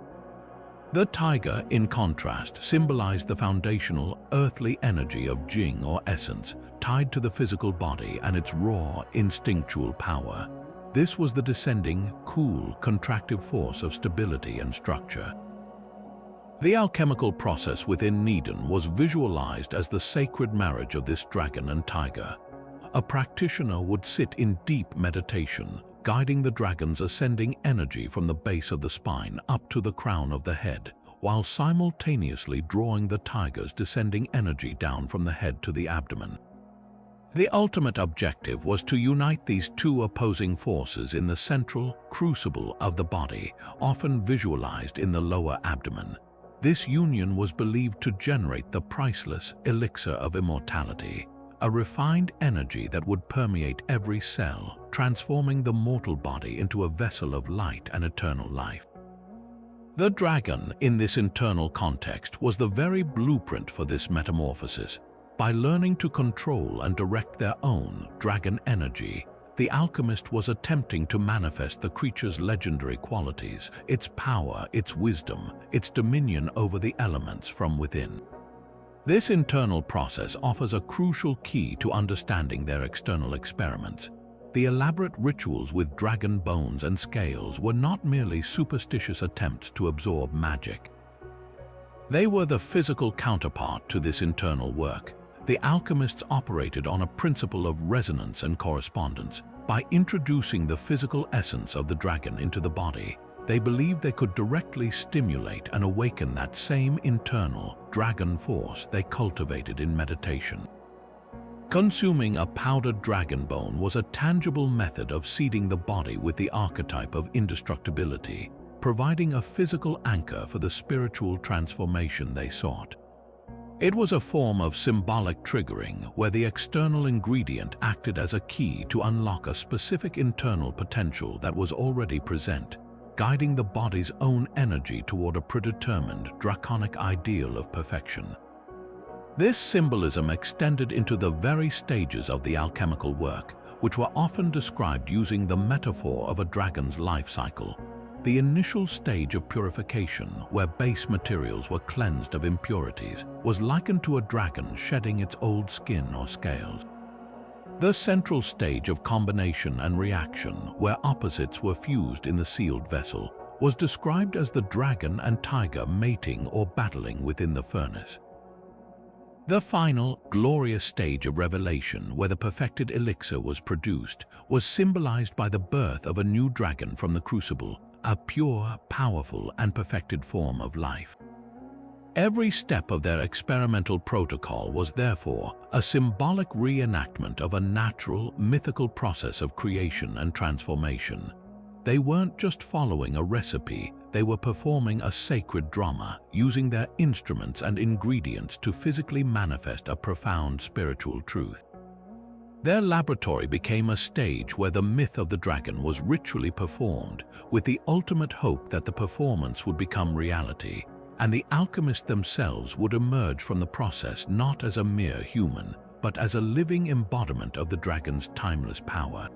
The tiger, in contrast, symbolized the foundational, earthly energy of Jing, or essence, tied to the physical body and its raw, instinctual power. This was the descending, cool, contractive force of stability and structure. The alchemical process within Nidin was visualized as the sacred marriage of this dragon and tiger. A practitioner would sit in deep meditation, guiding the dragon's ascending energy from the base of the spine up to the crown of the head, while simultaneously drawing the tiger's descending energy down from the head to the abdomen. The ultimate objective was to unite these two opposing forces in the central crucible of the body, often visualized in the lower abdomen. This union was believed to generate the priceless elixir of immortality, a refined energy that would permeate every cell, transforming the mortal body into a vessel of light and eternal life. The dragon, in this internal context, was the very blueprint for this metamorphosis. By learning to control and direct their own dragon energy, the alchemist was attempting to manifest the creature's legendary qualities, its power, its wisdom, its dominion over the elements from within. This internal process offers a crucial key to understanding their external experiments. The elaborate rituals with dragon bones and scales were not merely superstitious attempts to absorb magic. They were the physical counterpart to this internal work. The alchemists operated on a principle of resonance and correspondence. By introducing the physical essence of the dragon into the body, they believed they could directly stimulate and awaken that same internal dragon force they cultivated in meditation. Consuming a powdered dragon bone was a tangible method of seeding the body with the archetype of indestructibility, providing a physical anchor for the spiritual transformation they sought. It was a form of symbolic triggering where the external ingredient acted as a key to unlock a specific internal potential that was already present, guiding the body's own energy toward a predetermined, draconic ideal of perfection. This symbolism extended into the very stages of the alchemical work, which were often described using the metaphor of a dragon's life cycle. The initial stage of purification, where base materials were cleansed of impurities, was likened to a dragon shedding its old skin or scales. The central stage of combination and reaction, where opposites were fused in the sealed vessel, was described as the dragon and tiger mating or battling within the furnace. The final, glorious stage of revelation, where the perfected elixir was produced, was symbolized by the birth of a new dragon from the crucible, a pure, powerful, and perfected form of life. Every step of their experimental protocol was therefore a symbolic reenactment of a natural, mythical process of creation and transformation. They weren't just following a recipe, they were performing a sacred drama, using their instruments and ingredients to physically manifest a profound spiritual truth. Their laboratory became a stage where the myth of the dragon was ritually performed, with the ultimate hope that the performance would become reality, and the alchemists themselves would emerge from the process not as a mere human, but as a living embodiment of the dragon's timeless power.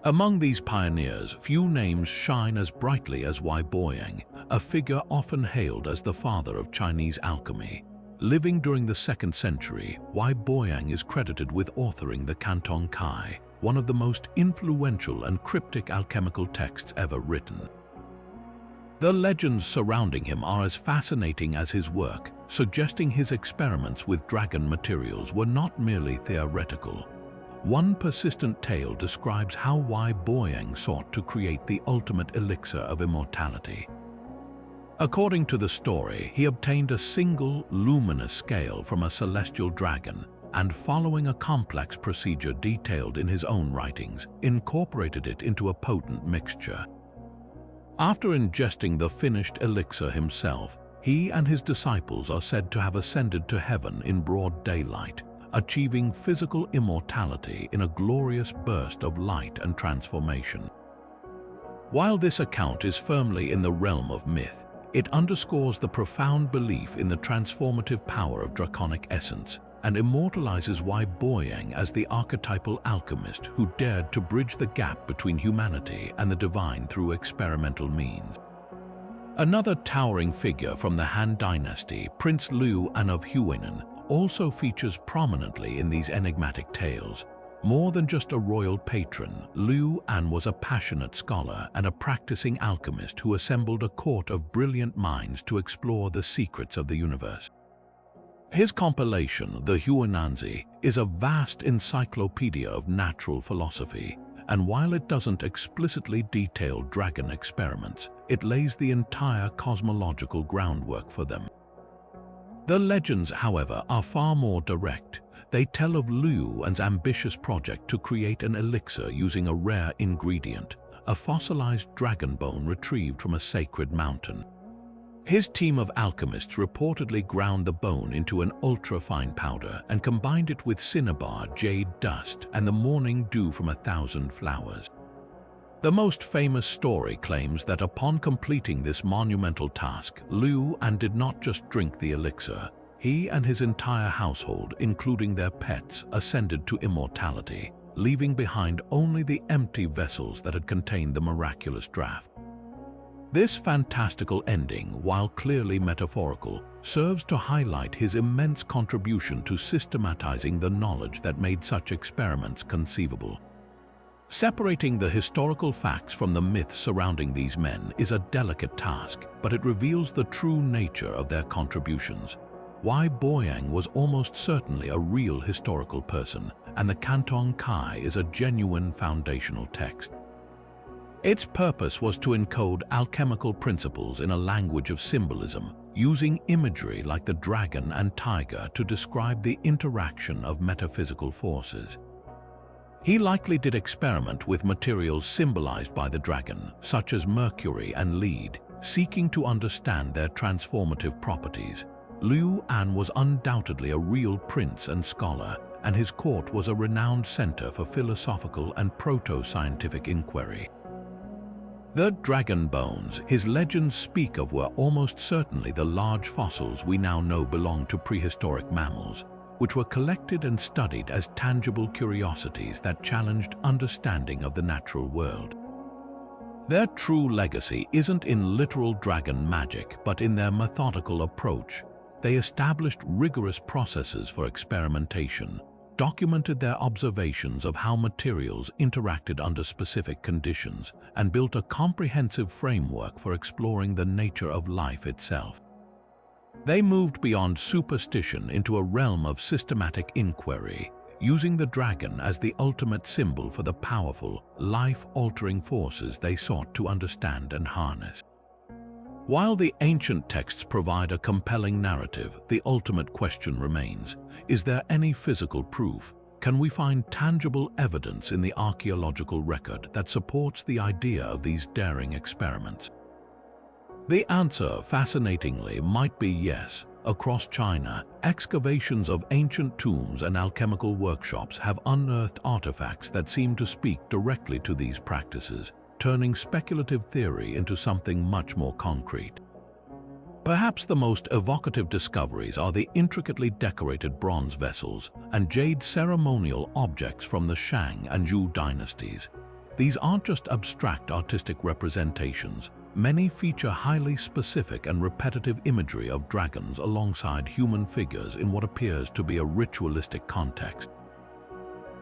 Among these pioneers, few names shine as brightly as Wai Boyang, a figure often hailed as the father of Chinese alchemy. Living during the 2nd century, Wai Boyang is credited with authoring the Canton Kai, one of the most influential and cryptic alchemical texts ever written. The legends surrounding him are as fascinating as his work, suggesting his experiments with dragon materials were not merely theoretical. One persistent tale describes how Wai Boyang sought to create the ultimate elixir of immortality. According to the story, he obtained a single, luminous scale from a celestial dragon and, following a complex procedure detailed in his own writings, incorporated it into a potent mixture. After ingesting the finished elixir himself, he and his disciples are said to have ascended to heaven in broad daylight, achieving physical immortality in a glorious burst of light and transformation. While this account is firmly in the realm of myth, it underscores the profound belief in the transformative power of draconic essence and immortalizes Wai Boyang as the archetypal alchemist who dared to bridge the gap between humanity and the divine through experimental means. Another towering figure from the Han Dynasty, Prince Liu An of Huainan, also features prominently in these enigmatic tales. More than just a royal patron, Liu An was a passionate scholar and a practicing alchemist who assembled a court of brilliant minds to explore the secrets of the universe. His compilation, the Huainanzi, is a vast encyclopedia of natural philosophy, and while it doesn't explicitly detail dragon experiments, it lays the entire cosmological groundwork for them. The legends, however, are far more direct. They tell of Liu An's ambitious project to create an elixir using a rare ingredient, a fossilized dragon bone retrieved from a sacred mountain. His team of alchemists reportedly ground the bone into an ultra-fine powder and combined it with cinnabar, jade dust, and the morning dew from 1,000 flowers. The most famous story claims that upon completing this monumental task, Liu An did not just drink the elixir. He and his entire household, including their pets, ascended to immortality, leaving behind only the empty vessels that had contained the miraculous draught. This fantastical ending, while clearly metaphorical, serves to highlight his immense contribution to systematizing the knowledge that made such experiments conceivable. Separating the historical facts from the myths surrounding these men is a delicate task, but it reveals the true nature of their contributions. Wai Boyang was almost certainly a real historical person, and the Canton Kai is a genuine foundational text. Its purpose was to encode alchemical principles in a language of symbolism, using imagery like the dragon and tiger to describe the interaction of metaphysical forces. He likely did experiment with materials symbolized by the dragon, such as mercury and lead, seeking to understand their transformative properties. Liu An was undoubtedly a real prince and scholar, and his court was a renowned center for philosophical and proto-scientific inquiry. The dragon bones his legends speak of were almost certainly the large fossils we now know belong to prehistoric mammals, which were collected and studied as tangible curiosities that challenged understanding of the natural world. Their true legacy isn't in literal dragon magic, but in their methodical approach. They established rigorous processes for experimentation, documented their observations of how materials interacted under specific conditions, and built a comprehensive framework for exploring the nature of life itself. They moved beyond superstition into a realm of systematic inquiry, using the dragon as the ultimate symbol for the powerful, life-altering forces they sought to understand and harness. While the ancient texts provide a compelling narrative, the ultimate question remains: is there any physical proof? Can we find tangible evidence in the archaeological record that supports the idea of these daring experiments? The answer, fascinatingly, might be yes. Across China, excavations of ancient tombs and alchemical workshops have unearthed artifacts that seem to speak directly to these practices, turning speculative theory into something much more concrete. Perhaps the most evocative discoveries are the intricately decorated bronze vessels and jade ceremonial objects from the Shang and Zhou dynasties. These aren't just abstract artistic representations. Many feature highly specific and repetitive imagery of dragons alongside human figures in what appears to be a ritualistic context.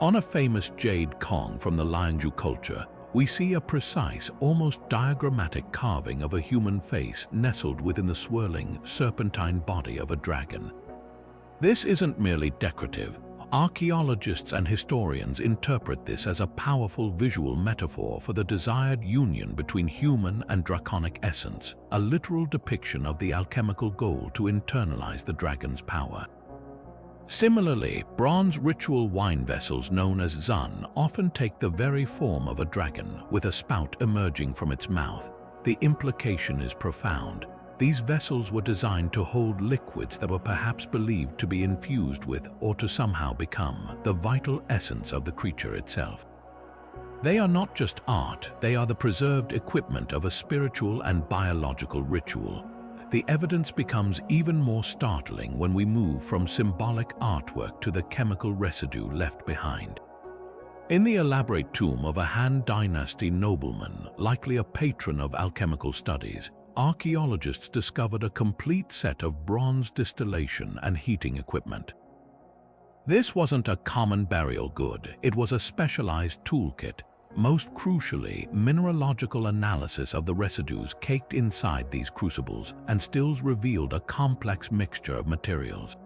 On a famous jade Kong from the Liangzhu culture, we see a precise, almost diagrammatic carving of a human face nestled within the swirling, serpentine body of a dragon. This isn't merely decorative. Archaeologists and historians interpret this as a powerful visual metaphor for the desired union between human and draconic essence, a literal depiction of the alchemical goal to internalize the dragon's power. Similarly, bronze ritual wine vessels known as zun often take the very form of a dragon, with a spout emerging from its mouth. The implication is profound. These vessels were designed to hold liquids that were perhaps believed to be infused with or to somehow become the vital essence of the creature itself. They are not just art, they are the preserved equipment of a spiritual and biological ritual. The evidence becomes even more startling when we move from symbolic artwork to the chemical residue left behind. In the elaborate tomb of a Han Dynasty nobleman, likely a patron of alchemical studies, archaeologists discovered a complete set of bronze distillation and heating equipment. This wasn't a common burial good, it was a specialized toolkit. Most crucially, mineralogical analysis of the residues caked inside these crucibles and stills revealed a complex mixture of materials.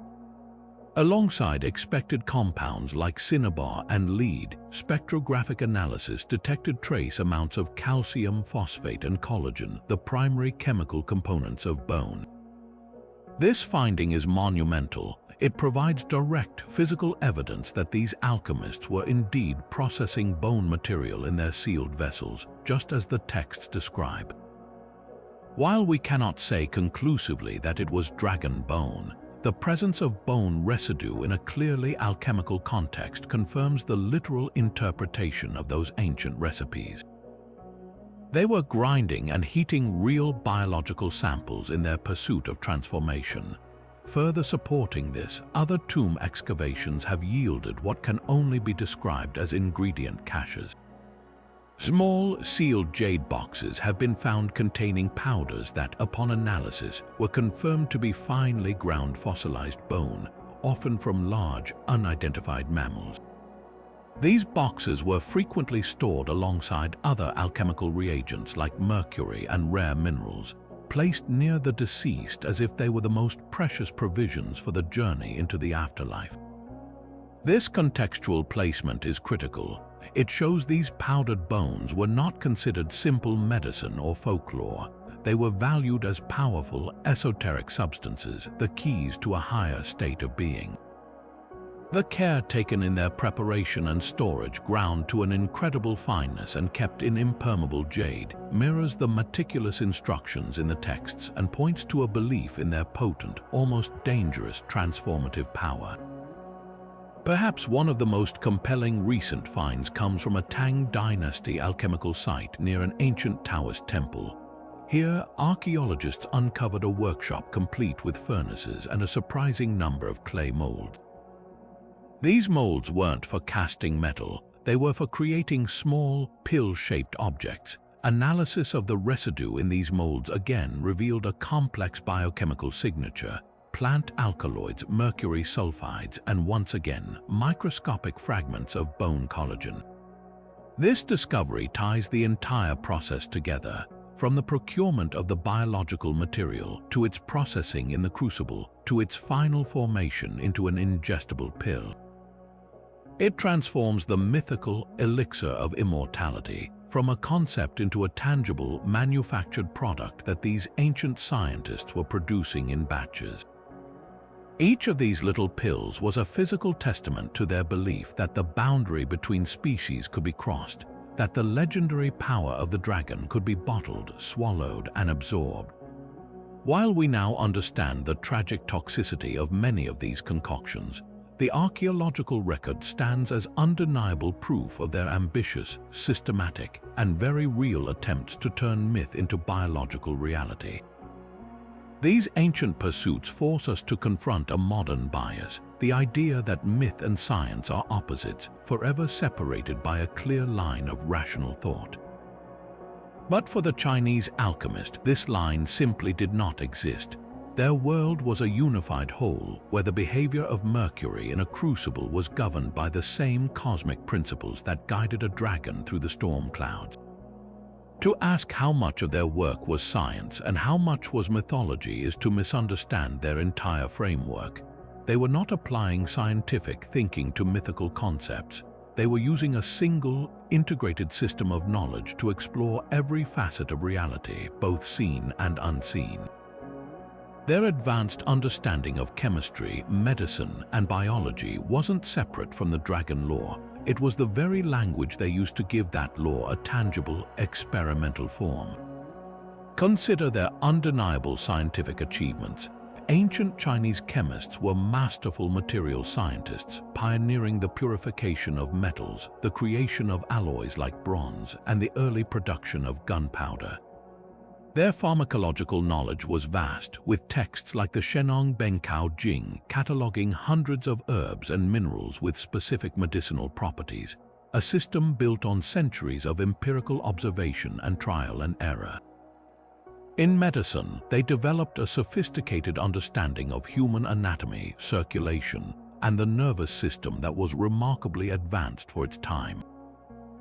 Alongside expected compounds like cinnabar and lead, spectrographic analysis detected trace amounts of calcium phosphate and collagen, the primary chemical components of bone. This finding is monumental. It provides direct physical evidence that these alchemists were indeed processing bone material in their sealed vessels, just as the texts describe. While we cannot say conclusively that it was dragon bone, the presence of bone residue in a clearly alchemical context confirms the literal interpretation of those ancient recipes. They were grinding and heating real biological samples in their pursuit of transformation. Further supporting this, other tomb excavations have yielded what can only be described as ingredient caches. Small, sealed jade boxes have been found containing powders that, upon analysis, were confirmed to be finely ground fossilized bone, often from large, unidentified mammals. These boxes were frequently stored alongside other alchemical reagents like mercury and rare minerals, placed near the deceased as if they were the most precious provisions for the journey into the afterlife. This contextual placement is critical. It shows these powdered bones were not considered simple medicine or folklore. They were valued as powerful, esoteric substances, the keys to a higher state of being. The care taken in their preparation and storage, ground to an incredible fineness and kept in impermeable jade, mirrors the meticulous instructions in the texts and points to a belief in their potent, almost dangerous transformative power. Perhaps one of the most compelling recent finds comes from a Tang Dynasty alchemical site near an ancient Taoist temple. Here, archaeologists uncovered a workshop complete with furnaces and a surprising number of clay molds. These molds weren't for casting metal, they were for creating small, pill-shaped objects. Analysis of the residue in these molds again revealed a complex biochemical signature: plant alkaloids, mercury sulfides, and once again, microscopic fragments of bone collagen. This discovery ties the entire process together, from the procurement of the biological material to its processing in the crucible to its final formation into an ingestible pill. It transforms the mythical elixir of immortality from a concept into a tangible, manufactured product that these ancient scientists were producing in batches. Each of these little pills was a physical testament to their belief that the boundary between species could be crossed, that the legendary power of the dragon could be bottled, swallowed, and absorbed. While we now understand the tragic toxicity of many of these concoctions, the archaeological record stands as undeniable proof of their ambitious, systematic, and very real attempts to turn myth into biological reality. These ancient pursuits force us to confront a modern bias, the idea that myth and science are opposites, forever separated by a clear line of rational thought. But for the Chinese alchemist, this line simply did not exist. Their world was a unified whole, where the behavior of mercury in a crucible was governed by the same cosmic principles that guided a dragon through the storm clouds. To ask how much of their work was science and how much was mythology is to misunderstand their entire framework. They were not applying scientific thinking to mythical concepts. They were using a single, integrated system of knowledge to explore every facet of reality, both seen and unseen. Their advanced understanding of chemistry, medicine, and biology wasn't separate from the dragon lore. It was the very language they used to give that lore a tangible, experimental form. Consider their undeniable scientific achievements. Ancient Chinese chemists were masterful material scientists, pioneering the purification of metals, the creation of alloys like bronze, and the early production of gunpowder. Their pharmacological knowledge was vast, with texts like the Shenong Bencao Jing cataloging hundreds of herbs and minerals with specific medicinal properties, a system built on centuries of empirical observation and trial and error. In medicine, they developed a sophisticated understanding of human anatomy, circulation, and the nervous system that was remarkably advanced for its time.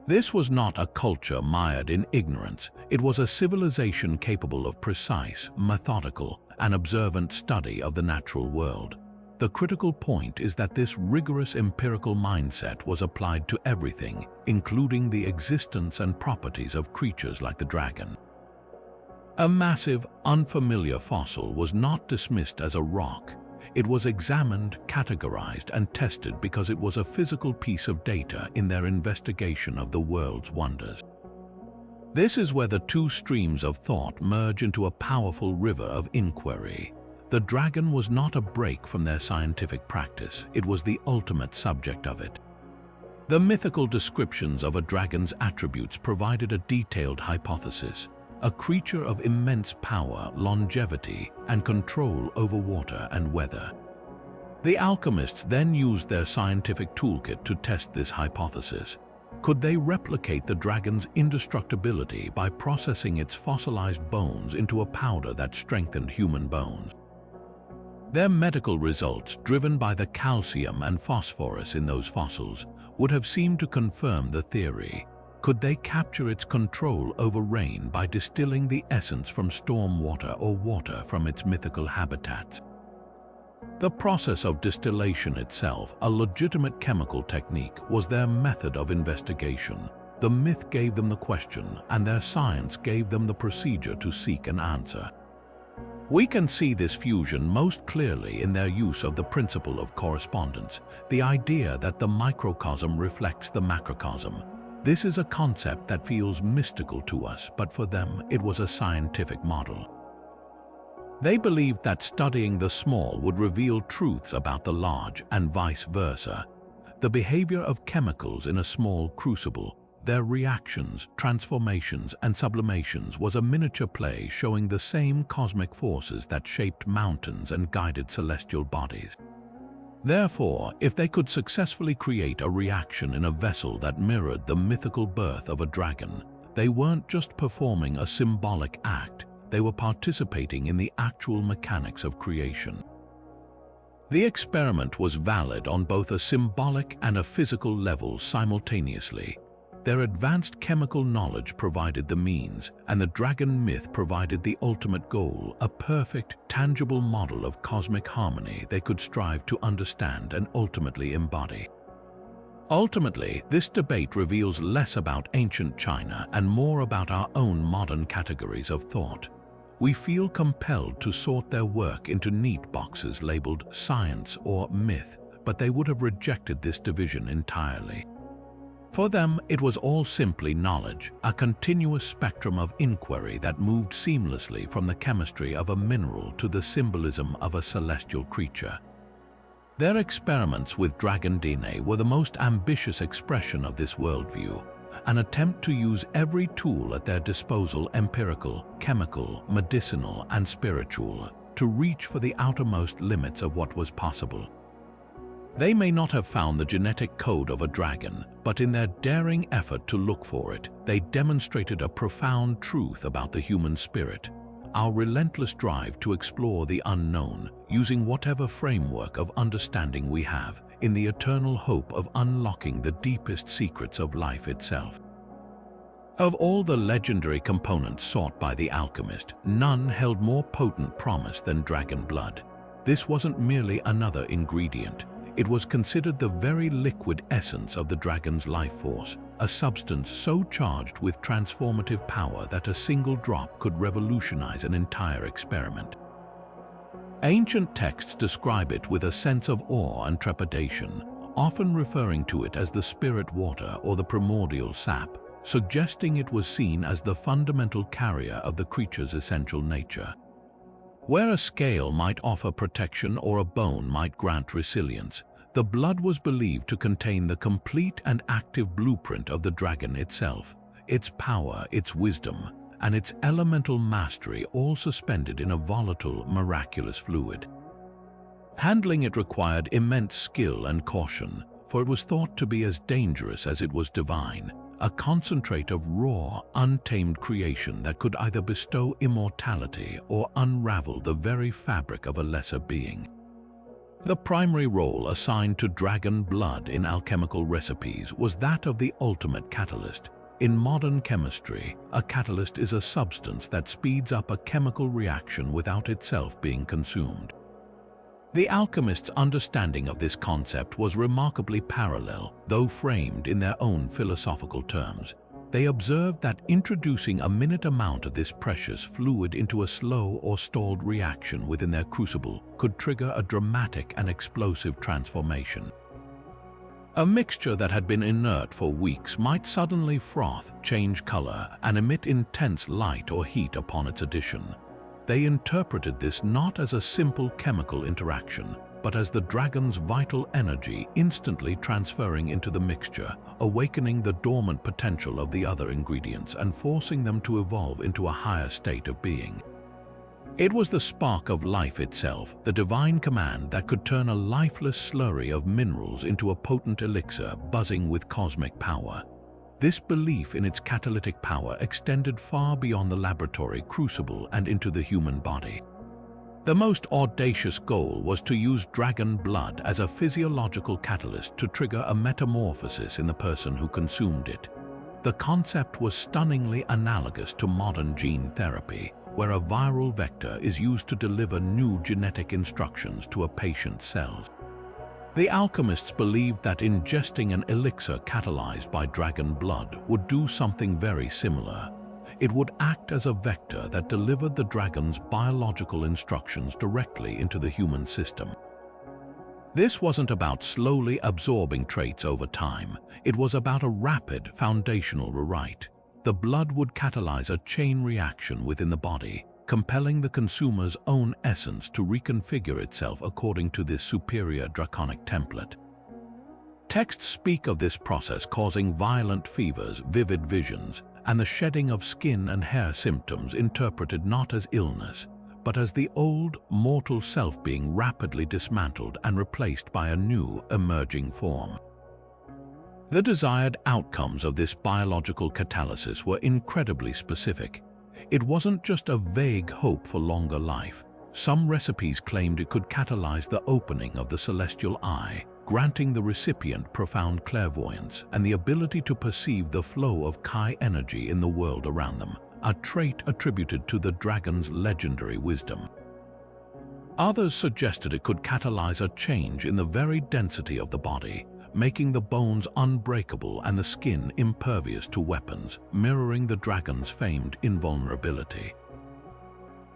This was not a culture mired in ignorance. It was a civilization capable of precise, methodical, and observant study of the natural world. The critical point is that this rigorous empirical mindset was applied to everything, including the existence and properties of creatures like the dragon. A massive, unfamiliar fossil was not dismissed as a rock. It was examined, categorized, and tested because it was a physical piece of data in their investigation of the world's wonders. This is where the two streams of thought merge into a powerful river of inquiry. The dragon was not a break from their scientific practice, it was the ultimate subject of it. The mythical descriptions of a dragon's attributes provided a detailed hypothesis. A creature of immense power, longevity, and control over water and weather. The alchemists then used their scientific toolkit to test this hypothesis. Could they replicate the dragon's indestructibility by processing its fossilized bones into a powder that strengthened human bones? Their medical results, driven by the calcium and phosphorus in those fossils, would have seemed to confirm the theory. Could they capture its control over rain by distilling the essence from storm water or water from its mythical habitats? The process of distillation itself, a legitimate chemical technique, was their method of investigation. The myth gave them the question, and their science gave them the procedure to seek an answer. We can see this fusion most clearly in their use of the principle of correspondence, the idea that the microcosm reflects the macrocosm. This is a concept that feels mystical to us, but for them it was a scientific model. They believed that studying the small would reveal truths about the large and vice versa. the behavior of chemicals in a small crucible, their reactions, transformations, and sublimations was a miniature play showing the same cosmic forces that shaped mountains and guided celestial bodies. Therefore, if they could successfully create a reaction in a vessel that mirrored the mythical birth of a dragon, they weren't just performing a symbolic act, they were participating in the actual mechanics of creation. The experiment was valid on both a symbolic and a physical level simultaneously. Their advanced chemical knowledge provided the means, and the dragon myth provided the ultimate goal, a perfect, tangible model of cosmic harmony they could strive to understand and ultimately embody. Ultimately, this debate reveals less about ancient China and more about our own modern categories of thought. We feel compelled to sort their work into neat boxes labeled science or myth, but they would have rejected this division entirely. For them, it was all simply knowledge, a continuous spectrum of inquiry that moved seamlessly from the chemistry of a mineral to the symbolism of a celestial creature. Their experiments with dragon DNA were the most ambitious expression of this worldview, an attempt to use every tool at their disposal, empirical, chemical, medicinal, and spiritual, to reach for the outermost limits of what was possible. They may not have found the genetic code of a dragon, but in their daring effort to look for it, they demonstrated a profound truth about the human spirit, our relentless drive to explore the unknown, using whatever framework of understanding we have, in the eternal hope of unlocking the deepest secrets of life itself. Of all the legendary components sought by the alchemist, none held more potent promise than dragon blood. This wasn't merely another ingredient. It was considered the very liquid essence of the dragon's life force, a substance so charged with transformative power that a single drop could revolutionize an entire experiment. Ancient texts describe it with a sense of awe and trepidation, often referring to it as the spirit water or the primordial sap, suggesting it was seen as the fundamental carrier of the creature's essential nature. Where a scale might offer protection or a bone might grant resilience, the blood was believed to contain the complete and active blueprint of the dragon itself, its power, its wisdom, and its elemental mastery, all suspended in a volatile, miraculous fluid. Handling it required immense skill and caution, for it was thought to be as dangerous as it was divine, a concentrate of raw, untamed creation that could either bestow immortality or unravel the very fabric of a lesser being. The primary role assigned to dragon blood in alchemical recipes was that of the ultimate catalyst. In modern chemistry, a catalyst is a substance that speeds up a chemical reaction without itself being consumed. The alchemists' understanding of this concept was remarkably parallel, though framed in their own philosophical terms. They observed that introducing a minute amount of this precious fluid into a slow or stalled reaction within their crucible could trigger a dramatic and explosive transformation. A mixture that had been inert for weeks might suddenly froth, change color, and emit intense light or heat upon its addition. They interpreted this not as a simple chemical interaction, but as the dragon's vital energy instantly transferring into the mixture, awakening the dormant potential of the other ingredients and forcing them to evolve into a higher state of being. It was the spark of life itself, the divine command that could turn a lifeless slurry of minerals into a potent elixir buzzing with cosmic power. This belief in its catalytic power extended far beyond the laboratory crucible and into the human body. The most audacious goal was to use dragon blood as a physiological catalyst to trigger a metamorphosis in the person who consumed it. The concept was stunningly analogous to modern gene therapy, where a viral vector is used to deliver new genetic instructions to a patient's cells. The alchemists believed that ingesting an elixir catalyzed by dragon blood would do something very similar. It would act as a vector that delivered the dragon's biological instructions directly into the human system. This wasn't about slowly absorbing traits over time. It was about a rapid, foundational rewrite. The blood would catalyze a chain reaction within the body, compelling the consumer's own essence to reconfigure itself according to this superior draconic template. Texts speak of this process causing violent fevers, vivid visions, and the shedding of skin and hair, symptoms interpreted not as illness, but as the old, mortal self being rapidly dismantled and replaced by a new, emerging form. The desired outcomes of this biological catalysis were incredibly specific. It wasn't just a vague hope for longer life. Some recipes claimed it could catalyze the opening of the celestial eye, granting the recipient profound clairvoyance and the ability to perceive the flow of Kai energy in the world around them, a trait attributed to the dragon's legendary wisdom. Others suggested it could catalyze a change in the very density of the body, making the bones unbreakable and the skin impervious to weapons, mirroring the dragon's famed invulnerability.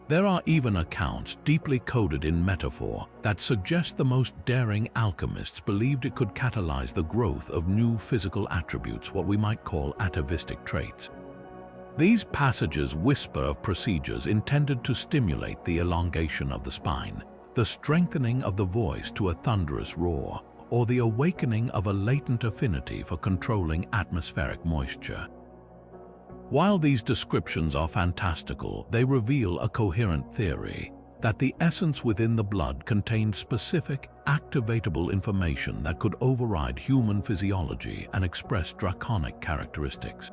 There are even accounts deeply coded in metaphor that suggest the most daring alchemists believed it could catalyze the growth of new physical attributes, what we might call atavistic traits. These passages whisper of procedures intended to stimulate the elongation of the spine, the strengthening of the voice to a thunderous roar, or the awakening of a latent affinity for controlling atmospheric moisture. While these descriptions are fantastical, they reveal a coherent theory that the essence within the blood contained specific, activatable information that could override human physiology and express draconic characteristics.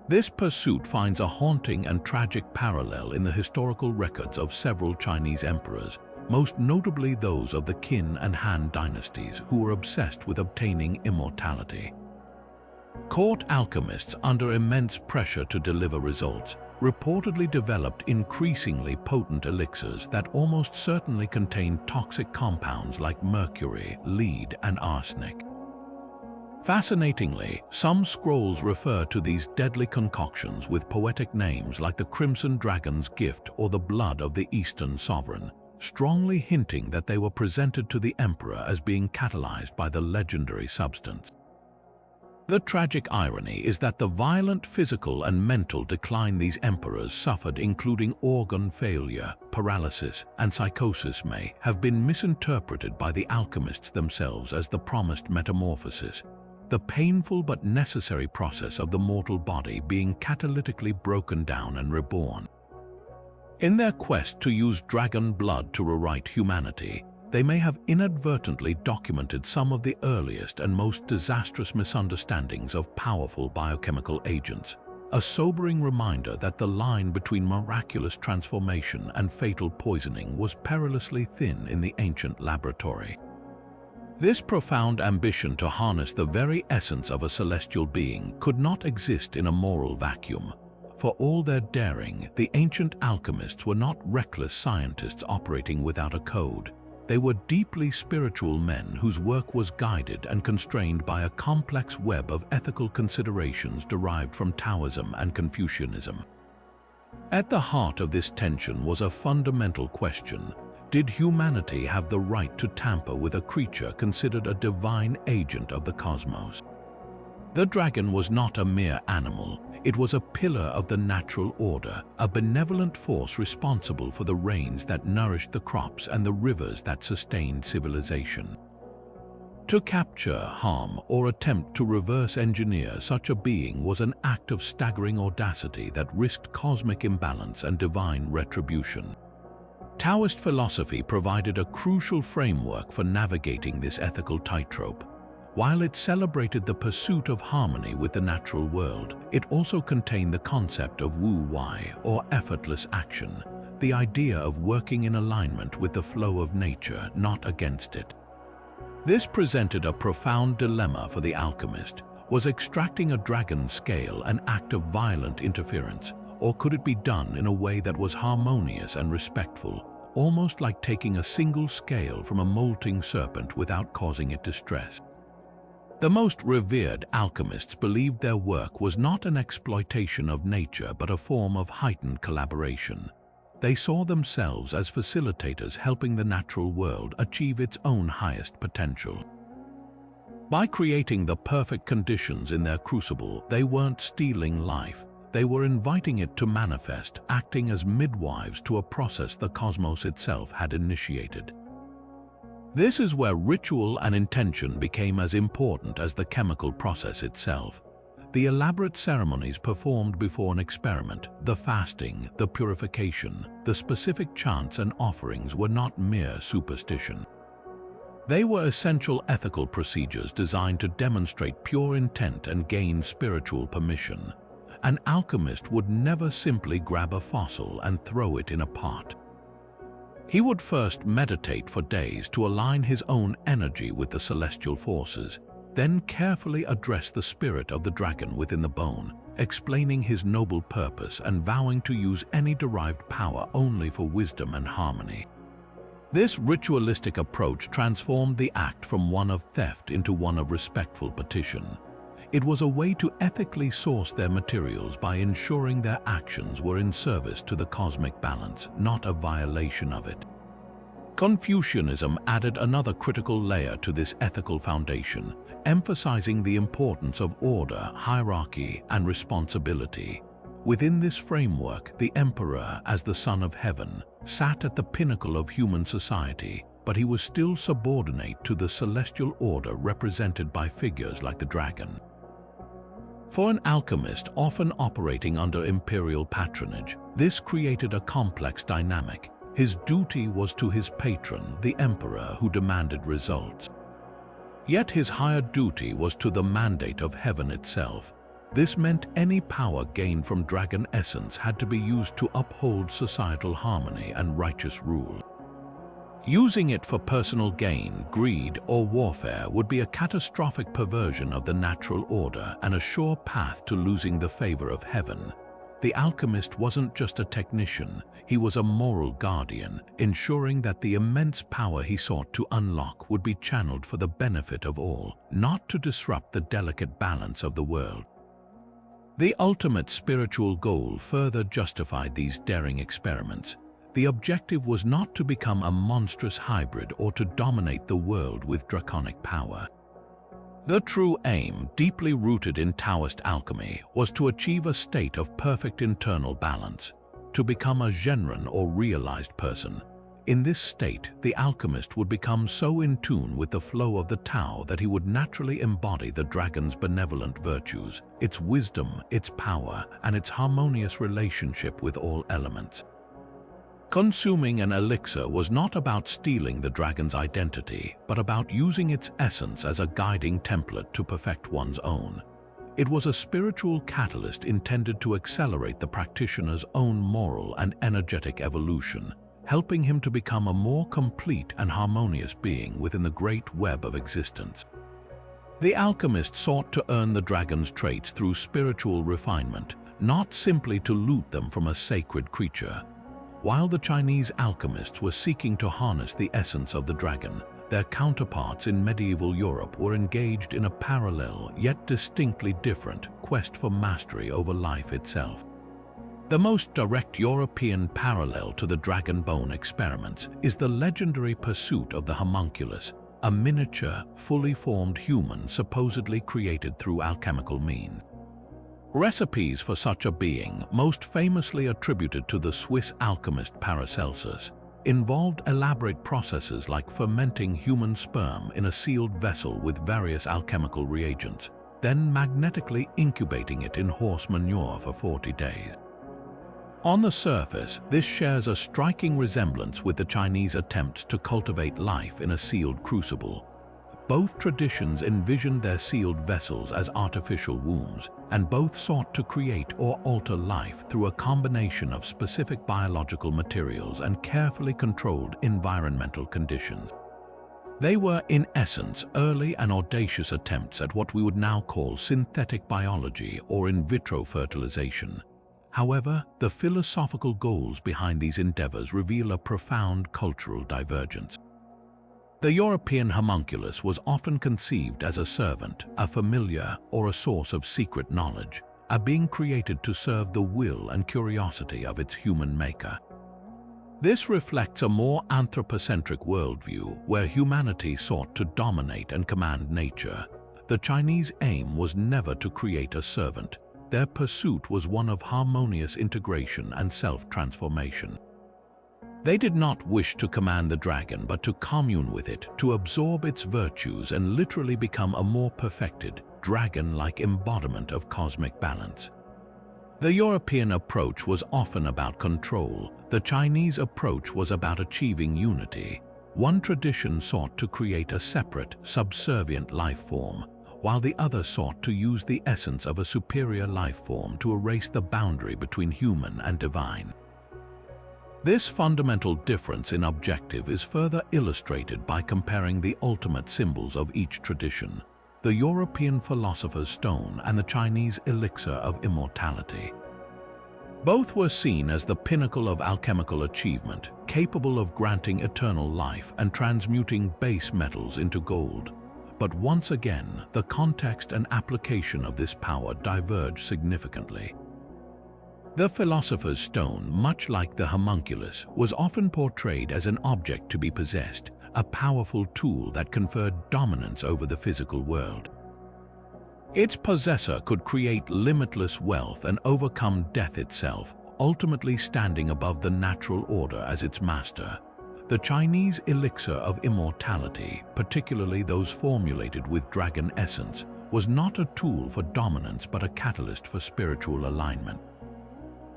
This pursuit finds a haunting and tragic parallel in the historical records of several Chinese emperors, most notably those of the Qin and Han dynasties, who were obsessed with obtaining immortality. Court alchemists, under immense pressure to deliver results, reportedly developed increasingly potent elixirs that almost certainly contained toxic compounds like mercury, lead, and arsenic. Fascinatingly, some scrolls refer to these deadly concoctions with poetic names like the Crimson Dragon's Gift or the Blood of the Eastern Sovereign, strongly hinting that they were presented to the emperor as being catalyzed by the legendary substance. The tragic irony is that the violent physical and mental decline these emperors suffered, including organ failure, paralysis, and psychosis, may have been misinterpreted by the alchemists themselves as the promised metamorphosis, the painful but necessary process of the mortal body being catalytically broken down and reborn. In their quest to use dragon blood to rewrite humanity, they may have inadvertently documented some of the earliest and most disastrous misunderstandings of powerful biochemical agents, a sobering reminder that the line between miraculous transformation and fatal poisoning was perilously thin in the ancient laboratory. This profound ambition to harness the very essence of a celestial being could not exist in a moral vacuum. For all their daring, the ancient alchemists were not reckless scientists operating without a code. They were deeply spiritual men whose work was guided and constrained by a complex web of ethical considerations derived from Taoism and Confucianism. At the heart of this tension was a fundamental question: did humanity have the right to tamper with a creature considered a divine agent of the cosmos? The dragon was not a mere animal. It was a pillar of the natural order, a benevolent force responsible for the rains that nourished the crops and the rivers that sustained civilization. To capture, harm, or attempt to reverse engineer such a being was an act of staggering audacity that risked cosmic imbalance and divine retribution. Taoist philosophy provided a crucial framework for navigating this ethical tightrope. While it celebrated the pursuit of harmony with the natural world, it also contained the concept of wu-wei, or effortless action, the idea of working in alignment with the flow of nature, not against it. This presented a profound dilemma for the alchemist. Was extracting a dragon's scale an act of violent interference, or could it be done in a way that was harmonious and respectful, almost like taking a single scale from a molting serpent without causing it distress? The most revered alchemists believed their work was not an exploitation of nature but a form of heightened collaboration. They saw themselves as facilitators helping the natural world achieve its own highest potential. By creating the perfect conditions in their crucible, they weren't stealing life. They were inviting it to manifest, acting as midwives to a process the cosmos itself had initiated. This is where ritual and intention became as important as the chemical process itself. The elaborate ceremonies performed before an experiment, the fasting, the purification, the specific chants and offerings were not mere superstition. They were essential ethical procedures designed to demonstrate pure intent and gain spiritual permission. An alchemist would never simply grab a fossil and throw it in a pot. He would first meditate for days to align his own energy with the celestial forces, then carefully address the spirit of the dragon within the bone, explaining his noble purpose and vowing to use any derived power only for wisdom and harmony. This ritualistic approach transformed the act from one of theft into one of respectful petition. It was a way to ethically source their materials by ensuring their actions were in service to the cosmic balance, not a violation of it. Confucianism added another critical layer to this ethical foundation, emphasizing the importance of order, hierarchy, and responsibility. Within this framework, the emperor, as the son of heaven, sat at the pinnacle of human society, but he was still subordinate to the celestial order represented by figures like the dragon. For an alchemist often operating under imperial patronage, this created a complex dynamic. His duty was to his patron, the emperor, who demanded results. Yet his higher duty was to the mandate of heaven itself. This meant any power gained from dragon essence had to be used to uphold societal harmony and righteous rule. Using it for personal gain, greed, or warfare would be a catastrophic perversion of the natural order and a sure path to losing the favor of heaven. The alchemist wasn't just a technician, he was a moral guardian, ensuring that the immense power he sought to unlock would be channeled for the benefit of all, not to disrupt the delicate balance of the world. The ultimate spiritual goal further justified these daring experiments. The objective was not to become a monstrous hybrid or to dominate the world with draconic power. The true aim, deeply rooted in Taoist alchemy, was to achieve a state of perfect internal balance, to become a Zhenren or realized person. In this state, the alchemist would become so in tune with the flow of the Tao that he would naturally embody the dragon's benevolent virtues, its wisdom, its power, and its harmonious relationship with all elements. Consuming an elixir was not about stealing the dragon's identity, but about using its essence as a guiding template to perfect one's own. It was a spiritual catalyst intended to accelerate the practitioner's own moral and energetic evolution, helping him to become a more complete and harmonious being within the great web of existence. The alchemist sought to earn the dragon's traits through spiritual refinement, not simply to loot them from a sacred creature. While the Chinese alchemists were seeking to harness the essence of the dragon, their counterparts in medieval Europe were engaged in a parallel yet distinctly different quest for mastery over life itself. The most direct European parallel to the dragon bone experiments is the legendary pursuit of the homunculus, a miniature, fully formed human supposedly created through alchemical means. Recipes for such a being, most famously attributed to the Swiss alchemist Paracelsus, involved elaborate processes like fermenting human sperm in a sealed vessel with various alchemical reagents, then magnetically incubating it in horse manure for 40 days. On the surface, this shares a striking resemblance with the Chinese attempts to cultivate life in a sealed crucible. Both traditions envisioned their sealed vessels as artificial wombs, and both sought to create or alter life through a combination of specific biological materials and carefully controlled environmental conditions. They were, in essence, early and audacious attempts at what we would now call synthetic biology or in vitro fertilization. However, the philosophical goals behind these endeavors reveal a profound cultural divergence. The European homunculus was often conceived as a servant, a familiar, or a source of secret knowledge, a being created to serve the will and curiosity of its human maker. This reflects a more anthropocentric worldview where humanity sought to dominate and command nature. The Chinese aim was never to create a servant. Their pursuit was one of harmonious integration and self-transformation. They did not wish to command the dragon, but to commune with it, to absorb its virtues and literally become a more perfected, dragon-like embodiment of cosmic balance. The European approach was often about control. The Chinese approach was about achieving unity. One tradition sought to create a separate, subservient life form, while the other sought to use the essence of a superior life form to erase the boundary between human and divine. This fundamental difference in objective is further illustrated by comparing the ultimate symbols of each tradition, the European philosopher's stone and the Chinese elixir of immortality. Both were seen as the pinnacle of alchemical achievement, capable of granting eternal life and transmuting base metals into gold. But once again, the context and application of this power diverge significantly. The philosopher's stone, much like the homunculus, was often portrayed as an object to be possessed, a powerful tool that conferred dominance over the physical world. Its possessor could create limitless wealth and overcome death itself, ultimately standing above the natural order as its master. The Chinese elixir of immortality, particularly those formulated with dragon essence, was not a tool for dominance but a catalyst for spiritual alignment.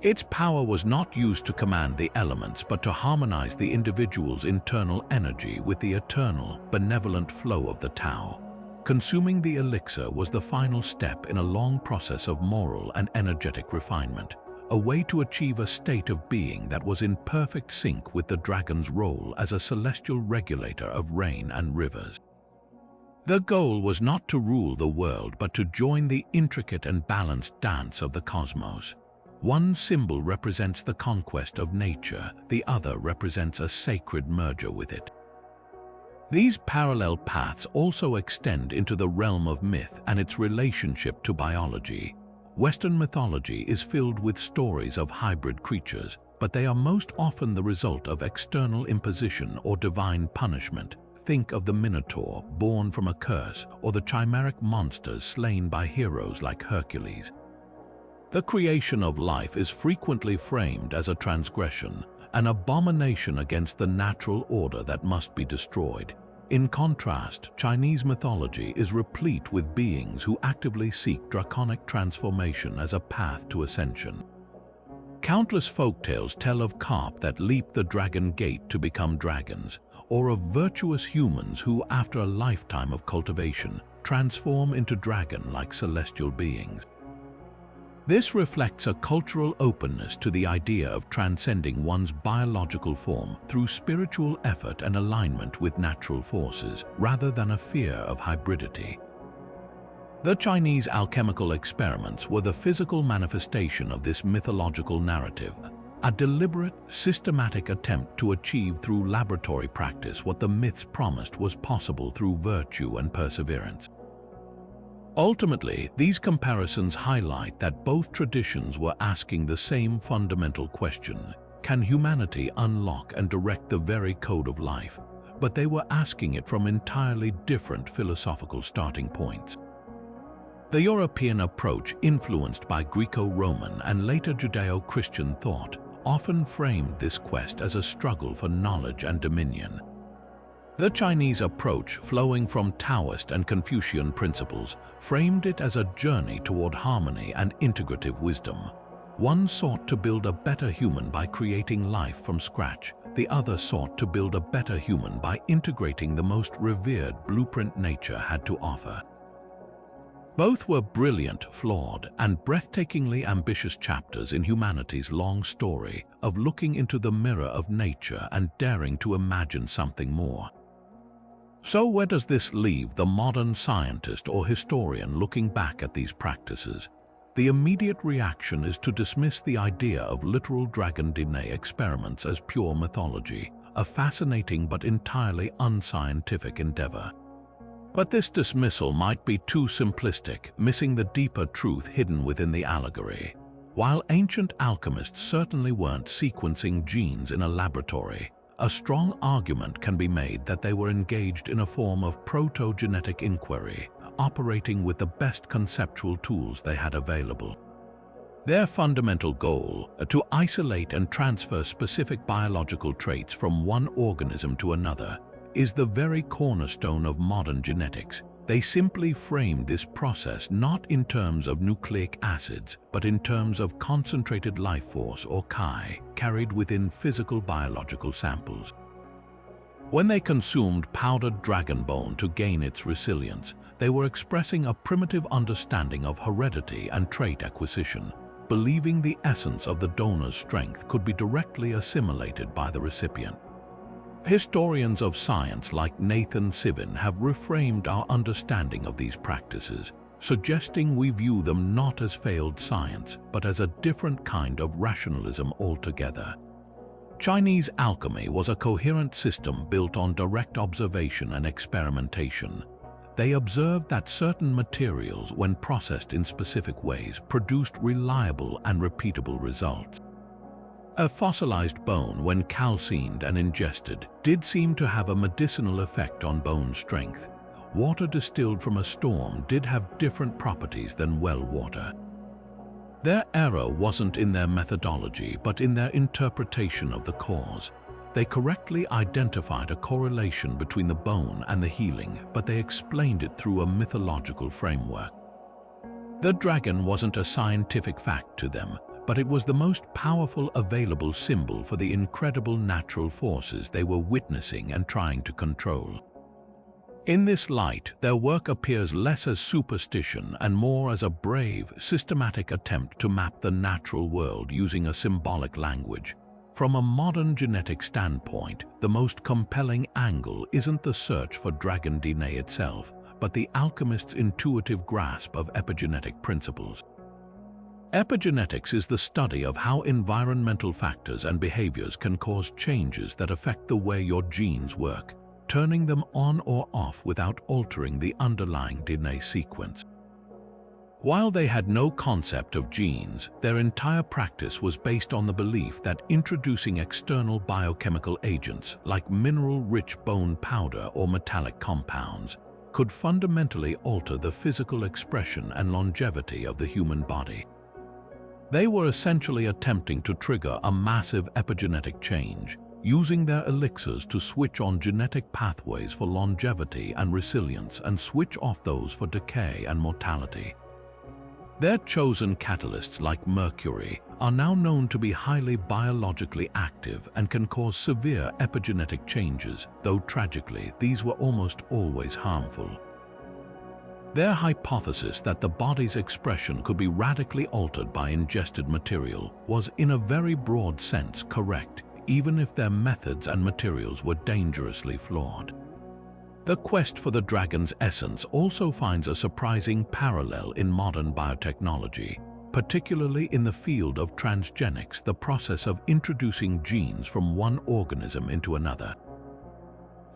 Its power was not used to command the elements but to harmonize the individual's internal energy with the eternal, benevolent flow of the Tao. Consuming the elixir was the final step in a long process of moral and energetic refinement, a way to achieve a state of being that was in perfect sync with the dragon's role as a celestial regulator of rain and rivers. The goal was not to rule the world but to join the intricate and balanced dance of the cosmos. One symbol represents the conquest of nature, the other represents a sacred merger with it. These parallel paths also extend into the realm of myth and its relationship to biology. Western mythology is filled with stories of hybrid creatures, but they are most often the result of external imposition or divine punishment. Think of the Minotaur, born from a curse, or the chimeric monsters slain by heroes like Hercules. The creation of life is frequently framed as a transgression, an abomination against the natural order that must be destroyed. In contrast, Chinese mythology is replete with beings who actively seek draconic transformation as a path to ascension. Countless folktales tell of carp that leap the dragon gate to become dragons, or of virtuous humans who, after a lifetime of cultivation, transform into dragon-like celestial beings. This reflects a cultural openness to the idea of transcending one's biological form through spiritual effort and alignment with natural forces, rather than a fear of hybridity. The Chinese alchemical experiments were the physical manifestation of this mythological narrative, a deliberate, systematic attempt to achieve through laboratory practice what the myths promised was possible through virtue and perseverance. Ultimately, these comparisons highlight that both traditions were asking the same fundamental question: can humanity unlock and direct the very code of life? But they were asking it from entirely different philosophical starting points. The European approach, influenced by Greco-Roman and later Judeo-Christian thought, often framed this quest as a struggle for knowledge and dominion. The Chinese approach, flowing from Taoist and Confucian principles, framed it as a journey toward harmony and integrative wisdom. One sought to build a better human by creating life from scratch. The other sought to build a better human by integrating the most revered blueprint nature had to offer. Both were brilliant, flawed, and breathtakingly ambitious chapters in humanity's long story of looking into the mirror of nature and daring to imagine something more. So where does this leave the modern scientist or historian looking back at these practices? The immediate reaction is to dismiss the idea of literal dragon DNA experiments as pure mythology, a fascinating but entirely unscientific endeavor. But this dismissal might be too simplistic, missing the deeper truth hidden within the allegory. While ancient alchemists certainly weren't sequencing genes in a laboratory, a strong argument can be made that they were engaged in a form of proto-genetic inquiry, operating with the best conceptual tools they had available. Their fundamental goal, to isolate and transfer specific biological traits from one organism to another, is the very cornerstone of modern genetics. They simply framed this process not in terms of nucleic acids, but in terms of concentrated life force or chi, carried within physical biological samples. When they consumed powdered dragon bone to gain its resilience, they were expressing a primitive understanding of heredity and trait acquisition, believing the essence of the donor's strength could be directly assimilated by the recipient. Historians of science like Nathan Sivin have reframed our understanding of these practices, suggesting we view them not as failed science, but as a different kind of rationalism altogether. Chinese alchemy was a coherent system built on direct observation and experimentation. They observed that certain materials, when processed in specific ways, produced reliable and repeatable results. A fossilized bone, when calcined and ingested, did seem to have a medicinal effect on bone strength. Water distilled from a storm did have different properties than well water. Their error wasn't in their methodology, but in their interpretation of the cause. They correctly identified a correlation between the bone and the healing, but they explained it through a mythological framework. The dragon wasn't a scientific fact to them, but it was the most powerful available symbol for the incredible natural forces they were witnessing and trying to control. In this light, their work appears less as superstition and more as a brave, systematic attempt to map the natural world using a symbolic language. From a modern genetic standpoint, the most compelling angle isn't the search for dragon DNA itself, but the alchemist's intuitive grasp of epigenetic principles. Epigenetics is the study of how environmental factors and behaviors can cause changes that affect the way your genes work, turning them on or off without altering the underlying DNA sequence. While they had no concept of genes, their entire practice was based on the belief that introducing external biochemical agents like mineral-rich bone powder or metallic compounds could fundamentally alter the physical expression and longevity of the human body. They were essentially attempting to trigger a massive epigenetic change, using their elixirs to switch on genetic pathways for longevity and resilience and switch off those for decay and mortality. Their chosen catalysts, like mercury, are now known to be highly biologically active and can cause severe epigenetic changes, though tragically, these were almost always harmful. Their hypothesis that the body's expression could be radically altered by ingested material was, in a very broad sense, correct, even if their methods and materials were dangerously flawed. The quest for the dragon's essence also finds a surprising parallel in modern biotechnology, particularly in the field of transgenics, the process of introducing genes from one organism into another.